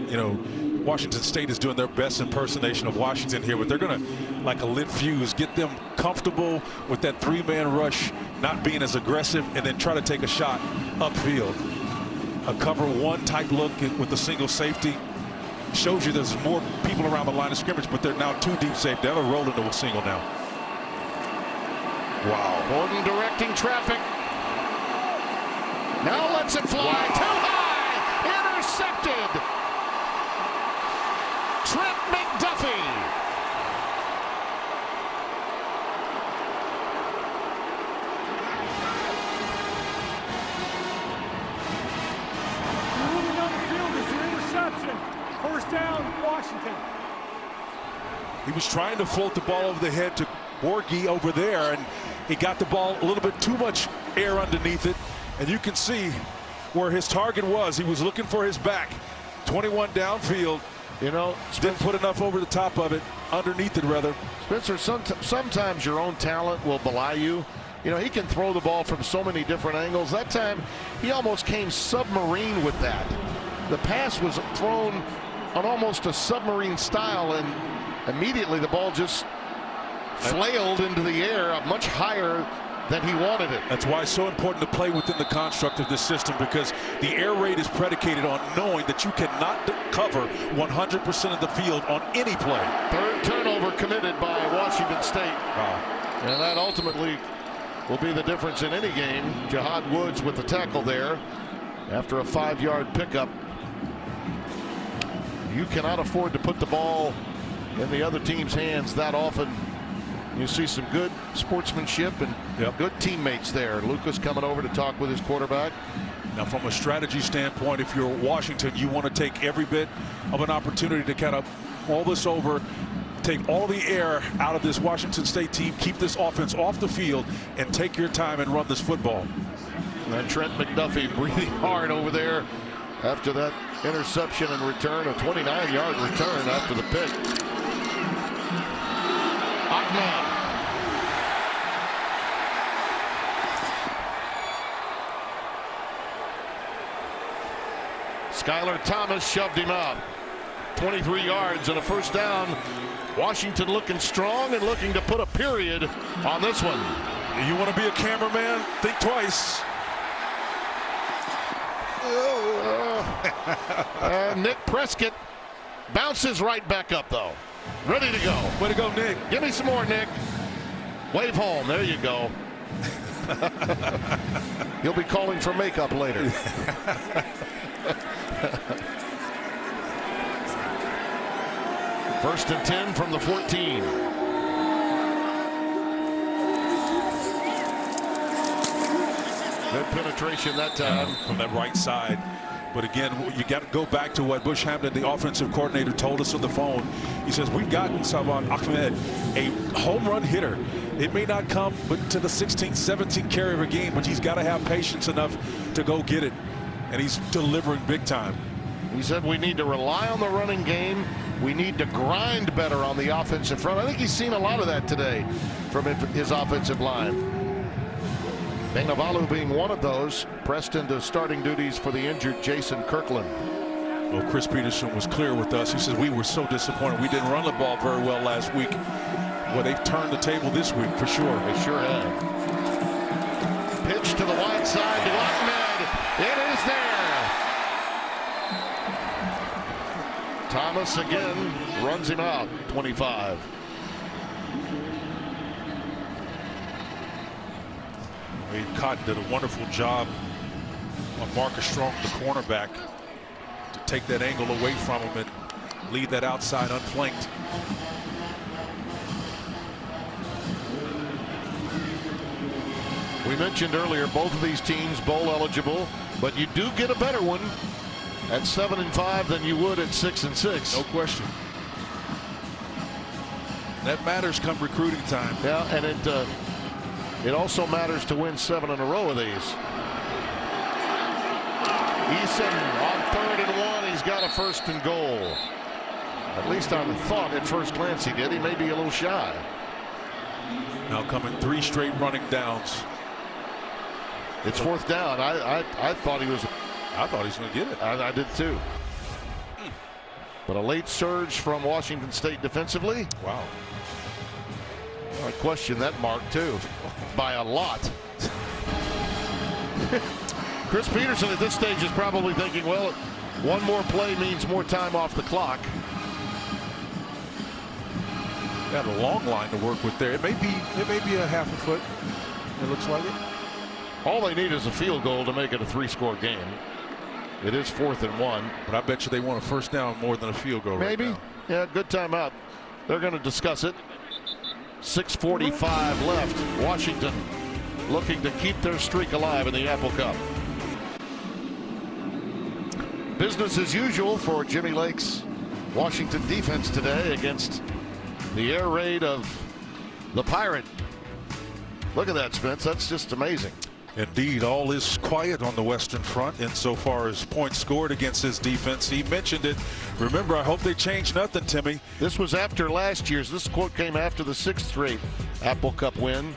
Washington State is doing their best impersonation of Washington here, but they're going to, like a lit fuse, get them comfortable with that 3-man rush, not being as aggressive, and then try to take a shot upfield. A cover 1 type look with the single safety shows you there's more people around the line of scrimmage, but they're now 2 deep safety. They'll roll into a single now. Wow. Gordon directing traffic. Now lets it fly. Wow. Too high. Intercepted. Trent McDuffie. Washington. He was trying to float the ball over the head to Borghi over there, and he got the ball a little bit too much air underneath it. And you can see where his target was. He was looking for his back. 21 downfield. You know, Didn't put enough over the top of it, underneath it rather. Spencer, sometimes your own talent will belie you. You know, he can throw the ball from so many different angles. That time, he almost came submarine with that. The pass was thrown on almost a submarine style, and immediately the ball just flailed into the air up much higher than he wanted it. That's why it's so important to play within the construct of this system, because the air raid is predicated on knowing that you cannot cover 100% of the field on any play. Third turnover committed by Washington State. Wow. And that ultimately will be the difference in any game. Jahad Woods with the tackle there after a 5-yard pickup. You cannot afford to put the ball in the other team's hands that often. You see some good sportsmanship and good teammates there. Lucas coming over to talk with his quarterback. Now, from a strategy standpoint, if you're Washington, you want to take every bit of an opportunity to kind of roll this over, take all the air out of this Washington State team, keep this offense off the field, and take your time and run this football. And Trent McDuffie breathing hard over there after that interception and return, a 29-yard return after the pick. Ahmed. Skylar Thomas shoved him out. 23 yards and a first down. Washington looking strong and looking to put a period on this one. You want to be a cameraman? Think twice. Nick Prescott bounces right back up, though. Ready to go. Way to go, Nick. Give me some more, Nick. Wave home. There you go. He'll be calling for makeup later. First and 10 from the 14. Good penetration that time. From that right side. But again, you got to go back to what Bush Hampton, the offensive coordinator, told us on the phone. He says, we've gotten Salvan Ahmed a home run hitter. It may not come but to the 16th, 17th carry of a game, but he's got to have patience enough to go get it. And he's delivering big time. He said we need to rely on the running game. We need to grind better on the offensive front. I think he's seen a lot of that today from his offensive line. Navalu being one of those, pressed into starting duties for the injured Jason Kirkland. Well, Chris Peterson was clear with us. He says we were so disappointed. We didn't run the ball very well last week. Well, they've turned the table this week for sure. They sure have. Pitch to the wide side to Ahmed. It is there. Thomas again runs him out. 25. Wade Cotton did a wonderful job on Marcus Strong, the cornerback, to take that angle away from him and leave that outside unflanked. We mentioned earlier both of these teams bowl eligible, but you do get a better one at 7-5 than you would at 6-6. No question. That matters come recruiting time. Yeah, and it also matters to win 7 in a row of these. Eason on 3rd and 1. He's got a 1st and goal. At least I thought at first glance he did. He may be a little shy. Now coming 3 straight running downs. It's 4th down. I thought he was. I thought he was going to get it. I did too. But a late surge from Washington State defensively. Wow. I question that mark too, by a lot. Chris Peterson at this stage is probably thinking, well, one more play means more time off the clock. Got a long line to work with there. It may be a half a foot. It looks like it. All they need is a field goal to make it a 3-score game. It is 4th and 1. But I bet you they want a first down more than a field goal. Maybe. Right now. Yeah, good timeout. They're going to discuss it. 6:45 left. Washington looking to keep their streak alive in the Apple Cup. Business as usual for Jimmy Lake's Washington defense today against the air raid of the Pirate. Look at that, Spence. That's just amazing. Indeed, all is quiet on the Western Front insofar as points scored against his defense. He mentioned it. Remember, I hope they change nothing, Timmy. This was after last year's. This quote came after the 6th straight Apple Cup win.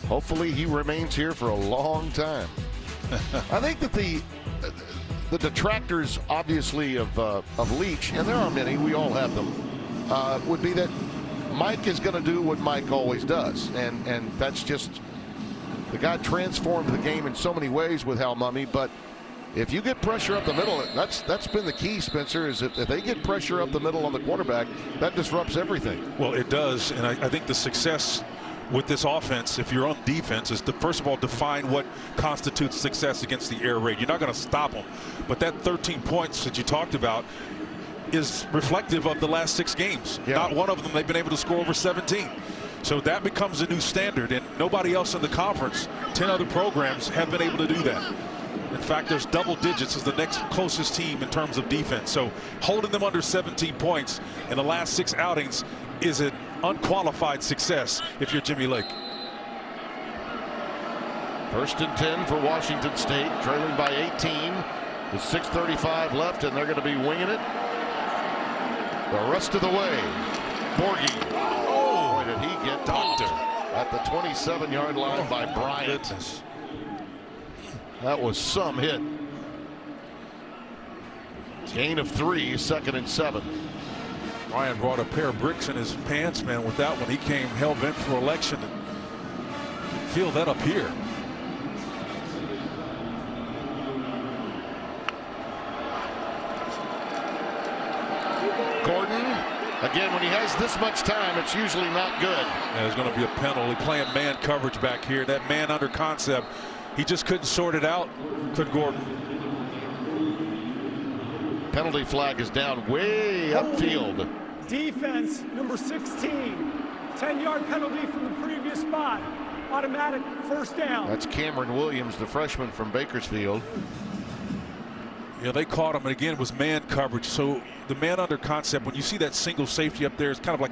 Hopefully he remains here for a long time. I think that the detractors, obviously, of Leach, and there are many, we all have them, would be that Mike is going to do what Mike always does. And that's just, the guy transformed the game in so many ways with Hal Mummy. But if you get pressure up the middle, that's been the key, Spencer, is if they get pressure up the middle on the quarterback, that disrupts everything. Well, it does. And I think the success with this offense, if you're on defense, is to first of all define what constitutes success against the air raid. You're not going to stop them. But that 13 points that you talked about is reflective of the last 6 games. Yeah. Not one of them they've been able to score over 17. So that becomes a new standard, and nobody else in the conference, 10 other programs, have been able to do that. In fact, there's double digits as the next closest team in terms of defense. So holding them under 17 points in the last 6 outings is an unqualified success if you're Jimmy Lake. 1st and 10 for Washington State, trailing by 18 with 6:35 left, and they're going to be winging it the rest of the way. Borghi. Oh, boy, did he get topped at the 27-yard line by Bryant. Goodness. That was some hit. Gain of 3, 2nd and 7. Ryan brought a pair of bricks in his pants, man. With that one, he came hell-bent for election. Feel that up here. Gordon, again, when he has this much time, it's usually not good. Yeah, there's going to be a penalty. Playing man coverage back here. That man under concept, he just couldn't sort it out. Could Gordon? Penalty flag is down way upfield. Defense, number 16. 10-yard penalty from the previous spot. Automatic 1st down. That's Cameron Williams, the freshman from Bakersfield. Yeah, they caught him, and again, it was man coverage. So the man under concept, when you see that single safety up there, it's kind of like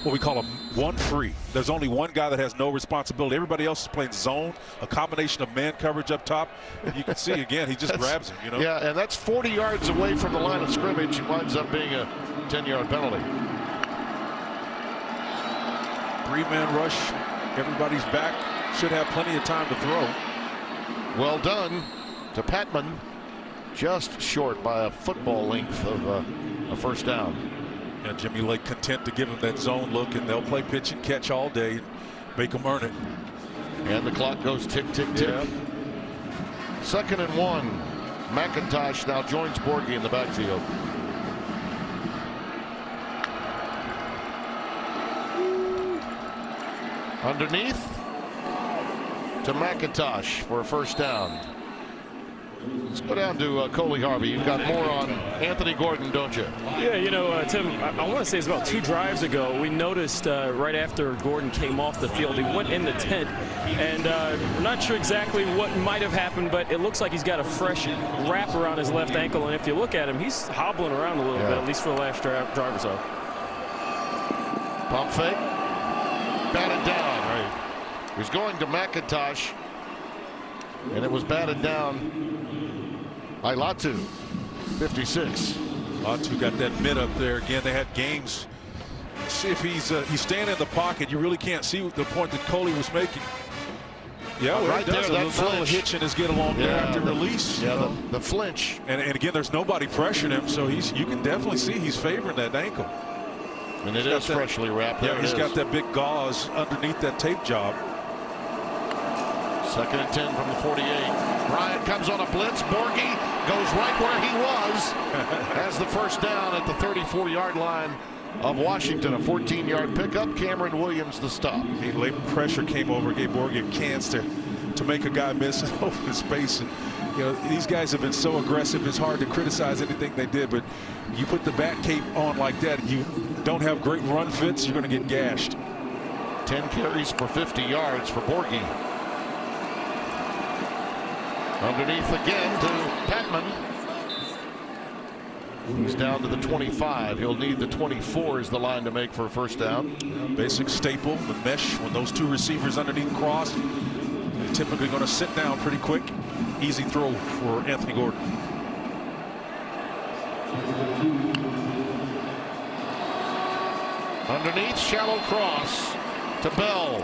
what we call a 1-free. There's only one guy that has no responsibility. Everybody else is playing zone, a combination of man coverage up top. And you can see, again, he just grabs him, you know? Yeah, and that's 40 yards away from the line of scrimmage. It winds up being a 10-yard penalty. 3-man rush. Everybody's back. Should have plenty of time to throw. Well done to Patman. Just short by a football length of a 1st down. And Jimmy Lake content to give him that zone look, and they'll play pitch and catch all day and make them earn it. And the clock goes tick, tick, tick. Yeah. 2nd and 1. McIntosh now joins Borghi in the backfield. Underneath to McIntosh for a 1st down. Let's go down to Coley Harvey. You've got more on Anthony Gordon, don't you? Yeah, you know, Tim, I want to say it's about 2 drives ago, we noticed right after Gordon came off the field, he went in the tent, and we're not sure exactly what might have happened, but it looks like he's got a fresh wrap around his left ankle, and if you look at him, he's hobbling around a little bit, at least for the last drive or so. Pump fake. Batted down. Right. He's going to McIntosh, and it was batted down by Latu, 56. Latu got that mid up there again. They had games. Let's see if he's standing in the pocket. You really can't see the point that Coley was making. Yeah, well, right there, that little hitch in his get along there after release. Yeah, the flinch. And again, there's nobody pressuring him, so you can definitely see he's favoring that ankle. And it is freshly wrapped. Yeah, he's got that big gauze underneath that tape job. 2nd and 10 from the 48. Bryant comes on a blitz. Borghi goes right where he was. Has the 1st down at the 34-yard line of Washington. A 14-yard pickup. Cameron Williams the stop. Late pressure came over, gave Borghi a chance to make a guy miss open space. And, you know, these guys have been so aggressive. It's hard to criticize anything they did, but you put the bat cape on like that, you don't have great run fits, you're going to get gashed. 10 carries for 50 yards for Borghi. Underneath again to Patman. He's down to the 25. He'll need the 24 as the line to make for a first down. Basic staple, the mesh, when those two receivers underneath cross, they're typically going to sit down pretty quick. Easy throw for Anthony Gordon. Underneath, shallow cross to Bell.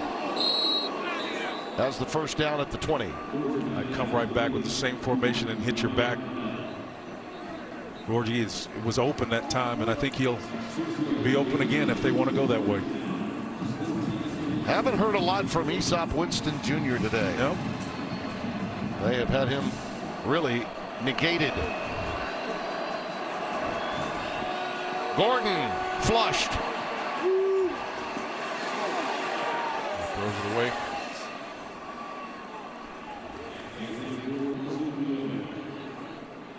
That's the first down at the 20. I come right back with the same formation and hit your back. Gorgie was open that time, and I think he'll be open again if they want to go that way. Haven't heard a lot from Aesop Winston Jr. today. No. They have had him really negated. Gordon flushed. Throws it away.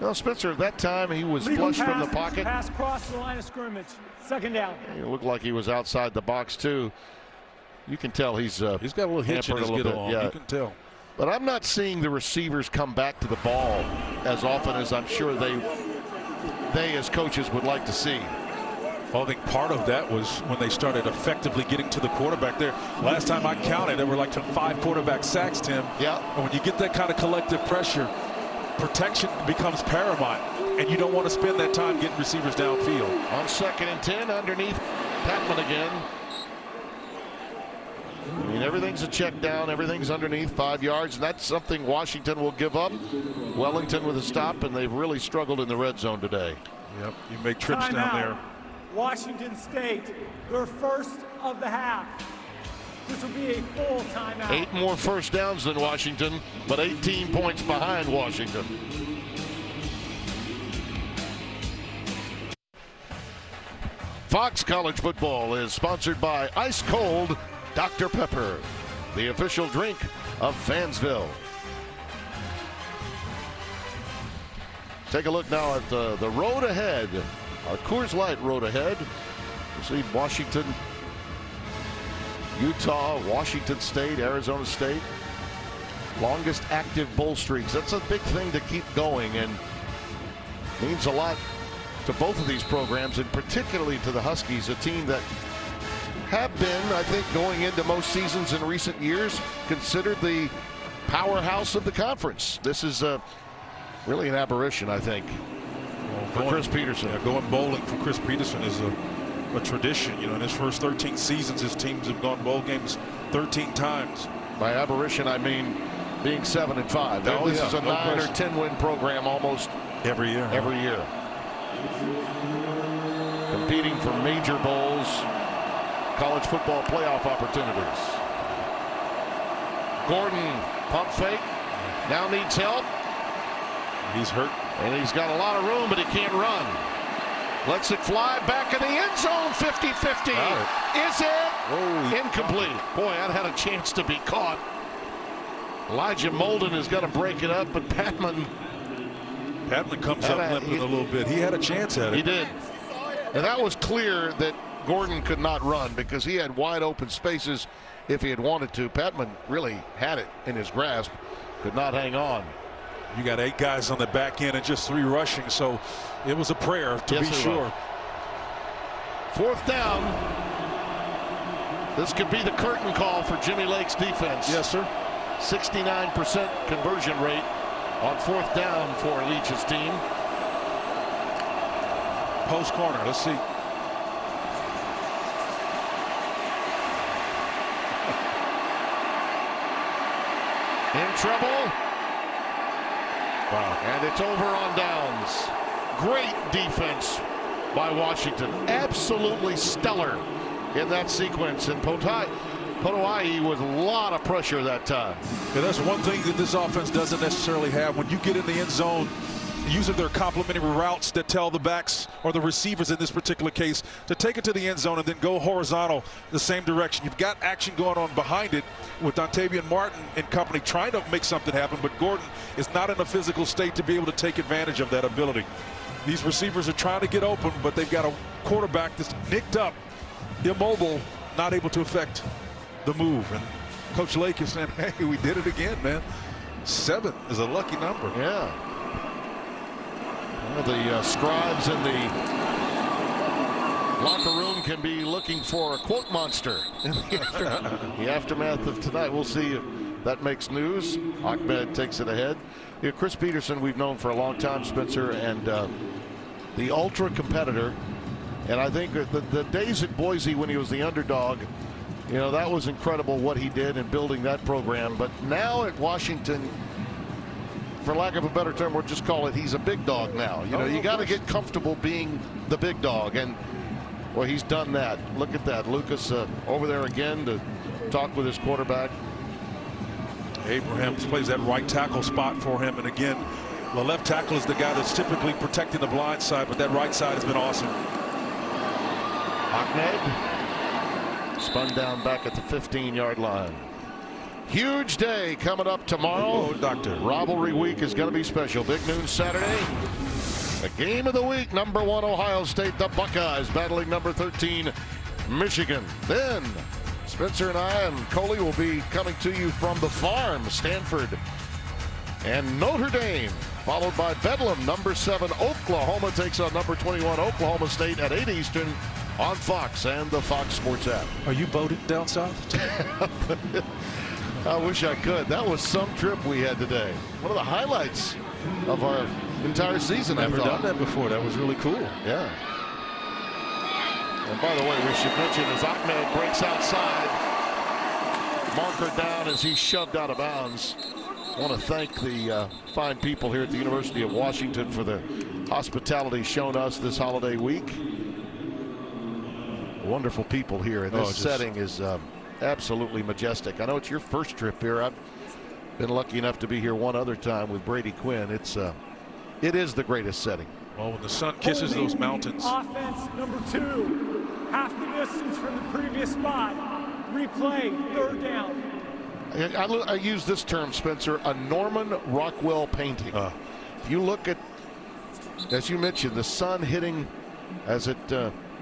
Well, Spencer, at that time he was Legal flushed from the pass, pocket. Pass across the line of scrimmage. Second down. It looked like he was outside the box too. You can tell he's got a little hitch in his get along. Yeah. You can tell. But I'm not seeing the receivers come back to the ball as often as I'm sure they as coaches would like to see. Well, I think part of that was when they started effectively getting to the quarterback there. Last time I counted, there were like 5 quarterback sacks, Tim. Yeah. And when you get that kind of collective pressure, protection becomes paramount, and you don't want to spend that time getting receivers downfield. On 2nd and 10, underneath Patman again. I mean, everything's a check down, everything's underneath 5 yards, and that's something Washington will give up. Wellington with a stop, and they've really struggled in the red zone today. Yep, you make trips Time down out. there. Washington State, their first of the half. This will be a full timeout. 8 more first downs than Washington, but 18 points behind Washington. Fox College Football is sponsored by Ice Cold Dr. Pepper, the official drink of Fansville. Take a look now at the road ahead. Our Coors Light road ahead. You see Washington, Utah, Washington State, Arizona State. Longest active bowl streaks. That's a big thing to keep going and means a lot to both of these programs, and particularly to the Huskies, a team that have been, I think, going into most seasons in recent years, considered the powerhouse of the conference. This is really an aberration, I think, for Chris Peterson. Yeah, going bowling for Chris Peterson is a tradition. You know, in his first 13 seasons, his teams have gone bowl games 13 times. By aberration, I mean being 7-5. Oh, this yeah, is a no 9 question. or 10 win program almost Every year. every year. Competing for major bowls, college football playoff opportunities. Gordon, pump fake, now needs help. He's hurt. And he's got a lot of room, but he can't run. Lets it fly back in the end zone, 50-50. Is it? Oh, Incomplete. Boy, that had a chance to be caught. Elijah Molden has got to break it up, but Patman comes up limping a little bit. He had a chance at it. He did. And that was clear that Gordon could not run because he had wide open spaces if he had wanted to. Patman really had it in his grasp, could not hang on. You got 8 guys on the back end and just 3 rushing, so it was a prayer to be sure. 4th down. This could be the curtain call for Jimmy Lake's defense. Yes, sir. 69% conversion rate on 4th down for Leach's team. Post corner. Let's see. In trouble. Wow. And it's over on downs. Great defense by Washington. Absolutely stellar in that sequence. And Potoai with a lot of pressure that time. Yeah, that's one thing that this offense doesn't necessarily have. When you get in the end zone, using their complementary routes that tell the backs or the receivers in this particular case to take it to the end zone and then go horizontal the same direction. You've got action going on behind it with Dontavian Martin and company trying to make something happen, but Gordon is not in a physical state to be able to take advantage of that ability. These receivers are trying to get open, but they've got a quarterback that's nicked up, immobile, not able to affect the move. And Coach Lake is saying, hey, we did it again, man. 7 is a lucky number. Yeah. The scribes in the locker room can be looking for a quote monster in the aftermath of tonight. We'll see if that makes news. Ahmed takes it ahead. Chris Peterson, we've known for a long time, Spencer, and the ultra competitor. And I think the days at Boise when he was the underdog, that was incredible what he did in building that program. But now at Washington, for lack of a better term, we'll just call it he's a big dog now. You got to get comfortable being the big dog, and well, he's done that. Look at that. Lucas over there again to talk with his quarterback. Abraham plays that right tackle spot for him, and again, the left tackle is the guy that's typically protecting the blind side, but that right side has been awesome. Ahmed spun down back at the 15-yard line. Huge day coming up tomorrow. Oh, doctor. Rivalry week is going to be special. Big noon Saturday. The game of the week, number 1 Ohio State, the Buckeyes battling number 13 Michigan. Then Spencer and I and Coley will be coming to you from the farm, Stanford and Notre Dame, followed by Bedlam. Number 7 Oklahoma takes on number 21 Oklahoma State at 8 Eastern on Fox and the Fox Sports app. Are you boating down south? I wish I could. That was some trip we had today. One of the highlights of our entire season. Never done that before. That was really cool. Yeah. And by the way, we should mention as Ahmed breaks outside, marker down as he's shoved out of bounds. I want to thank the fine people here at the University of Washington for the hospitality shown us this holiday week. Wonderful people here, and this setting is absolutely majestic. I know it's your first trip here. I've been lucky enough to be here one other time with Brady Quinn. It is the greatest setting. Well, when the sun kisses those mountains. Offense number 2, half the distance from the previous spot. Replay, 3rd down. I use this term, Spencer, a Norman Rockwell painting. If you look at, as you mentioned, the sun hitting as it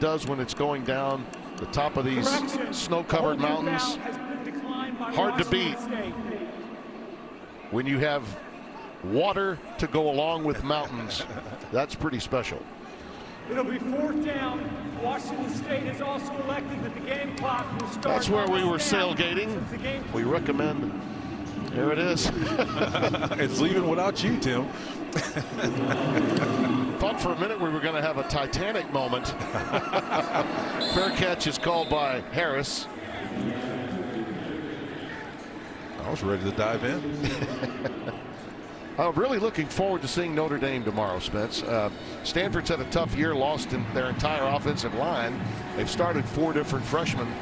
does when it's going down the top of these snow-covered mountains, hard to beat when you have water to go along with mountains. That's pretty special. It'll be 4th down. Washington State has also elected that the game clock will start. That's where we were sailgating. We recommend. There it is. It's leaving without you, Tim. Thought for a minute we were going to have a Titanic moment. Fair catch is called by Harris. I was ready to dive in. I'm really looking forward to seeing Notre Dame tomorrow, Spence. Stanford's had a tough year, lost in their entire offensive line. They've started 4 different freshmen.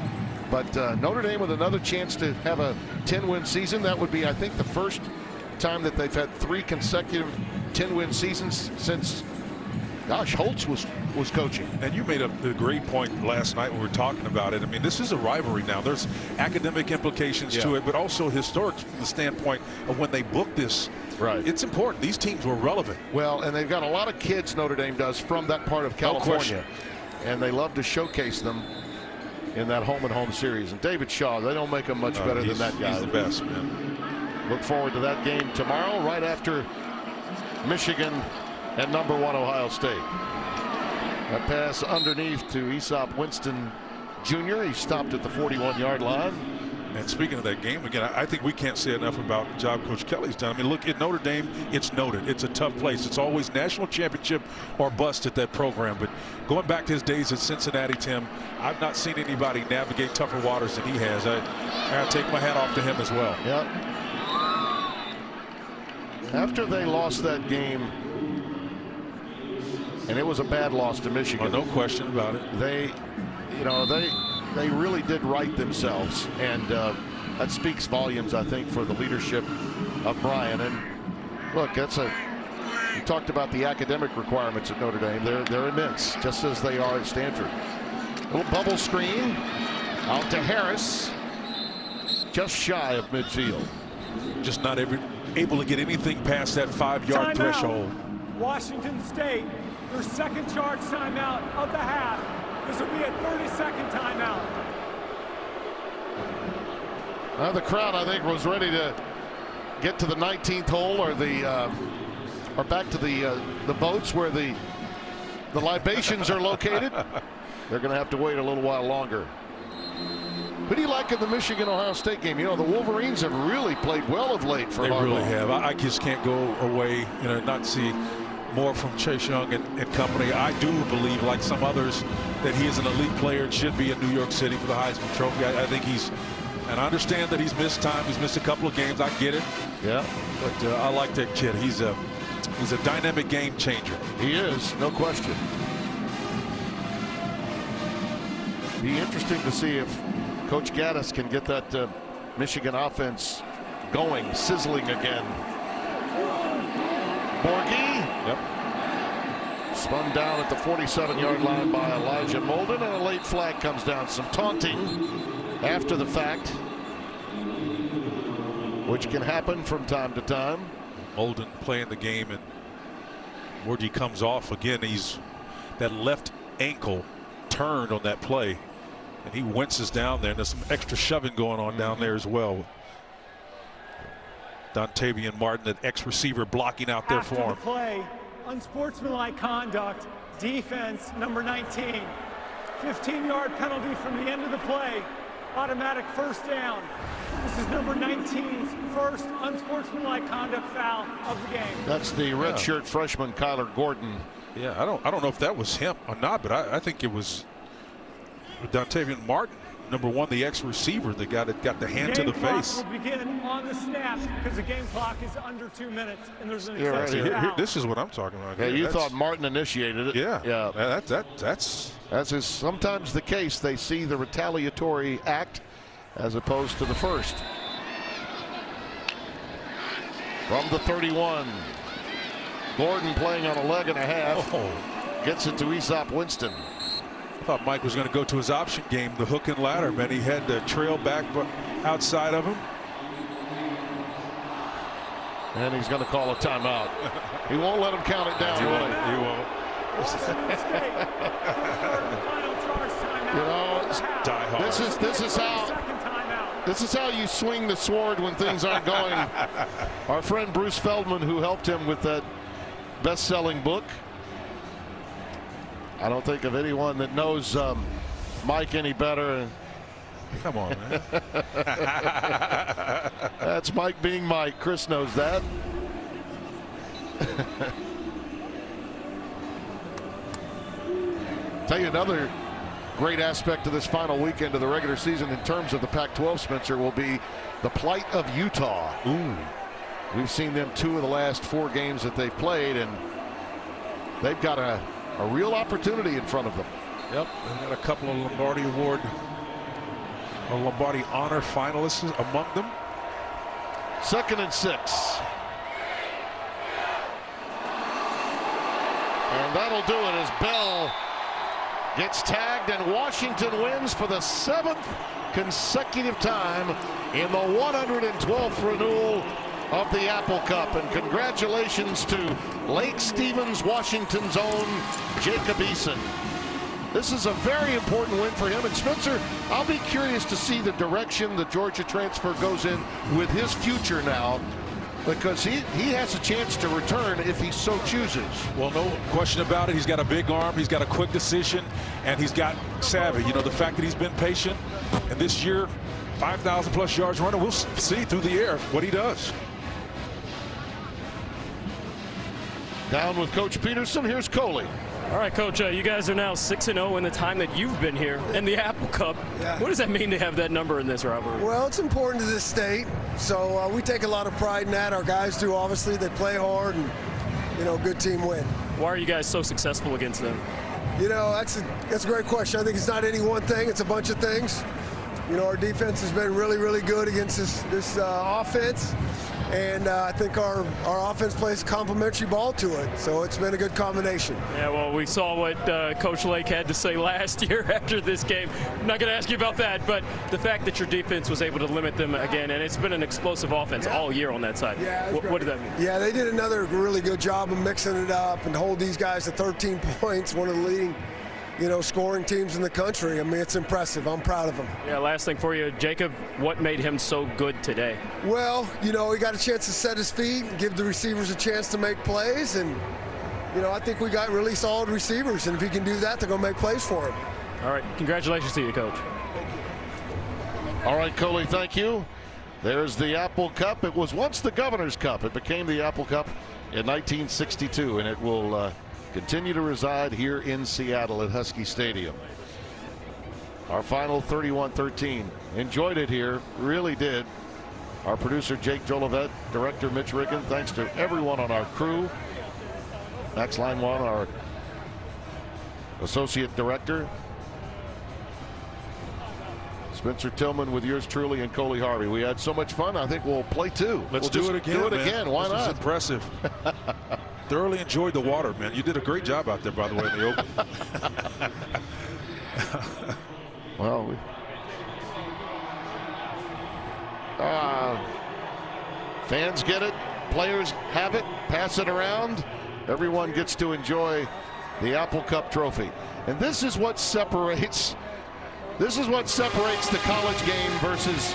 But Notre Dame with another chance to have a 10-win season. That would be, I think, the first time that they've had 3 consecutive 10-win seasons since, gosh, Holtz was coaching. And you made a great point last night when we were talking about it. I mean, this is a rivalry now. There's academic implications to it, but also historic from the standpoint of when they booked this. Right. It's important. These teams were relevant. Well, and they've got a lot of kids, Notre Dame does, from that part of California. And they love to showcase them in that home-and-home series. And David Shaw, they don't make him much better than that guy. He's the best, man. Look forward to that game tomorrow, right after Michigan and number 1 Ohio State. That pass underneath to Aesop Winston Jr. He stopped at the 41-yard line. And speaking of that game, again, I think we can't say enough about the job Coach Kelly's done. I mean, look, at Notre Dame, it's noted. It's a tough place. It's always national championship or bust at that program. But going back to his days at Cincinnati, Tim, I've not seen anybody navigate tougher waters than he has. I gotta take my hat off to him as well. Yep. After they lost that game, and it was a bad loss to Michigan. No question about it. They really did right themselves, and that speaks volumes, I think, for the leadership of Brian. And look, we talked about the academic requirements at Notre Dame. They're immense, just as they are at Stanford. A little bubble screen out to Harris, just shy of midfield. Just not able to get anything past that 5-yard threshold. Washington State, their 2nd charge timeout of the half. This will be a 30-second timeout. The crowd, I think, was ready to get to the 19th hole or the are back to the boats where the libations are located. They're going to have to wait a little while longer. Who do you like in the Michigan-Ohio State game? You know, the Wolverines have really played well of late for Harbaugh. They really have. I just can't go away, not see more from Chase Young and company. I do believe, like some others, that he is an elite player and should be in New York City for the Heisman Trophy. I think he's, and I understand that he's missed time. He's missed a couple of games. I get it. Yeah. But I like that kid. He's a dynamic game changer. He is, no question. Be interesting to see if Coach Gaddis can get that Michigan offense going, sizzling again. Borghi. Yep. Spun down at the 47-yard line by Elijah Molden, and a late flag comes down. Some taunting after the fact, which can happen from time to time. Molden playing the game, and Borghi comes off again. He's that left ankle turned on that play, and he winces down there, and there's some extra shoving going on down there as well. Dontavian Martin, that ex-receiver, blocking out there for him. After the play, unsportsmanlike conduct, defense number 19. 15-yard penalty from the end of the play, automatic first down. This is number 19's first unsportsmanlike conduct foul of the game. That's the redshirt freshman Kyler Gordon. Yeah, I don't know if that was him or not, but I think it was Dontavian Martin, number 1, the ex-receiver, that got the hand to the face. Game clock will begin on the snap because the game clock is under 2 minutes, and there's an Right excessive here. foul. This is what I'm talking about. Yeah, you thought Martin initiated it. Yeah, Yeah. That's As is sometimes the case, they see the retaliatory act as opposed to the first. From the 31, Gordon playing on a leg and a half. Gets it to Aesop Winston. I thought Mike was going to go to his option game, the hook and ladder, man. He had to trail back outside of him. And he's going to call a timeout. He won't let him count it down. He won't. Washington State. Final charge timeout. You know, Die hard. this is how you swing the sword when things aren't going. Our friend Bruce Feldman, who helped him with that best-selling book. I don't think of anyone that knows Mike any better. Come on, man. That's Mike being Mike. Chris knows that. Tell you another great aspect of this final weekend of the regular season in terms of the Pac-12, Spencer, will be the plight of Utah. We've seen them 2 of the last 4 games that they've played, and they've got a real opportunity in front of them. Yep, they've got a couple of Lombardi Award or Lombardi Honor finalists among them. 2nd and 6. And that'll do it as Bell gets tagged, and Washington wins for the 7th consecutive time in the 112th renewal of the Apple Cup. And congratulations to Lake Stevens, Washington's own Jacob Eason. This is a very important win for him. And Spencer, I'll be curious to see the direction the Georgia transfer goes in with his future now, because he has a chance to return if he so chooses. Well, no question about it. He's got a big arm, he's got a quick decision, and he's got savvy. You know, the fact that he's been patient, and this year 5,000 plus yards running, we'll see through the air what he does. Down with Coach Peterson, here's Coley. All right, Coach, you guys are now 6-0 in the time that you've been here in the Apple Cup. Yeah. What does that mean to have that number in this rivalry? Well, it's important to this state, so we take a lot of pride in that. Our guys do, obviously. They play hard, and, good team win. Why are you guys so successful against them? That's a great question. I think it's not any one thing. It's a bunch of things. Our defense has been really, really good against this offense. And I think our offense plays complementary ball to it. So it's been a good combination. Yeah, well, we saw what Coach Lake had to say last year after this game. I'm not going to ask you about that, but the fact that your defense was able to limit them again, and it's been an explosive offense all year on that side. Yeah, what did that mean? Yeah, they did another really good job of mixing it up and hold these guys to 13 points, one of the leading scoring teams in the country. I mean, it's impressive. I'm proud of him. Yeah, last thing for you, Jacob, what made him so good today? Well, he got a chance to set his feet and give the receivers a chance to make plays, and I think we got really solid receivers, and if he can do that, they're going to make plays for him. All right, congratulations to you, Coach. All right, Coley, thank you. There's the Apple Cup. It was once the Governor's Cup. It became the Apple Cup in 1962, and it will continue to reside here in Seattle at Husky Stadium. Our final 31-13. Enjoyed it here, really did. Our producer Jake Jolivet, director Mitch Riggin, thanks to everyone on our crew. Max Line One, our associate director. Spencer Tillman with yours truly and Coley Harvey. We had so much fun. I think we'll play two. Let's do it again. Do it again. Why not? This is impressive. Thoroughly enjoyed the water, man. You did a great job out there, by the way, in the open. Well, fans get it. Players have it. Pass it around. Everyone gets to enjoy the Apple Cup trophy. And this is what separates. This is what separates the college game versus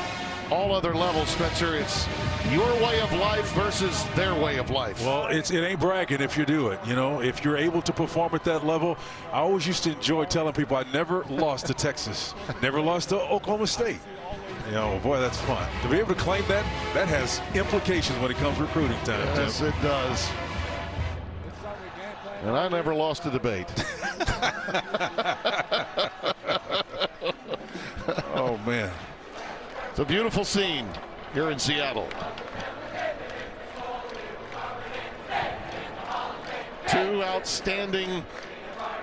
all other levels, Spencer. It's your way of life versus their way of life. Well, it ain't bragging if you do it. If you're able to perform at that level. I always used to enjoy telling people I never lost to Texas, never lost to Oklahoma State. Boy, that's fun. To be able to claim that has implications when it comes to recruiting time. Yes, Tim. it does. And I never lost a debate. Oh, man. It's a beautiful scene here in Seattle. Two outstanding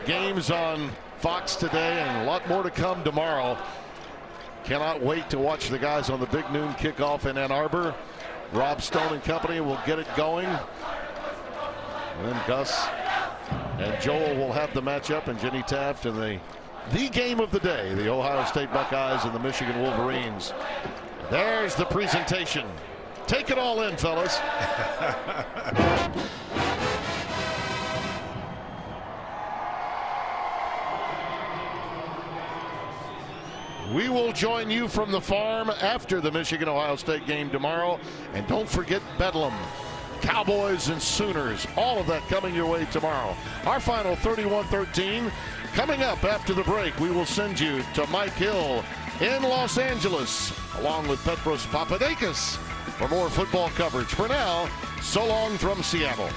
games on Fox today and a lot more to come tomorrow. Cannot wait to watch the guys on the big noon kickoff in Ann Arbor. Rob Stone and company will get it going. And then Gus and Joel will have the matchup, and Jenny Taft and the game of the day, the Ohio State Buckeyes and the Michigan Wolverines. There's the presentation. Take it all in, fellas. We will join you from the farm after the Michigan-Ohio State game tomorrow. And don't forget Bedlam, Cowboys and Sooners. All of that coming your way tomorrow. Our final 31-13 coming up after the break. We will send you to Mike Hill in Los Angeles along with Petros Papadakis for more football coverage. For now, so long from Seattle.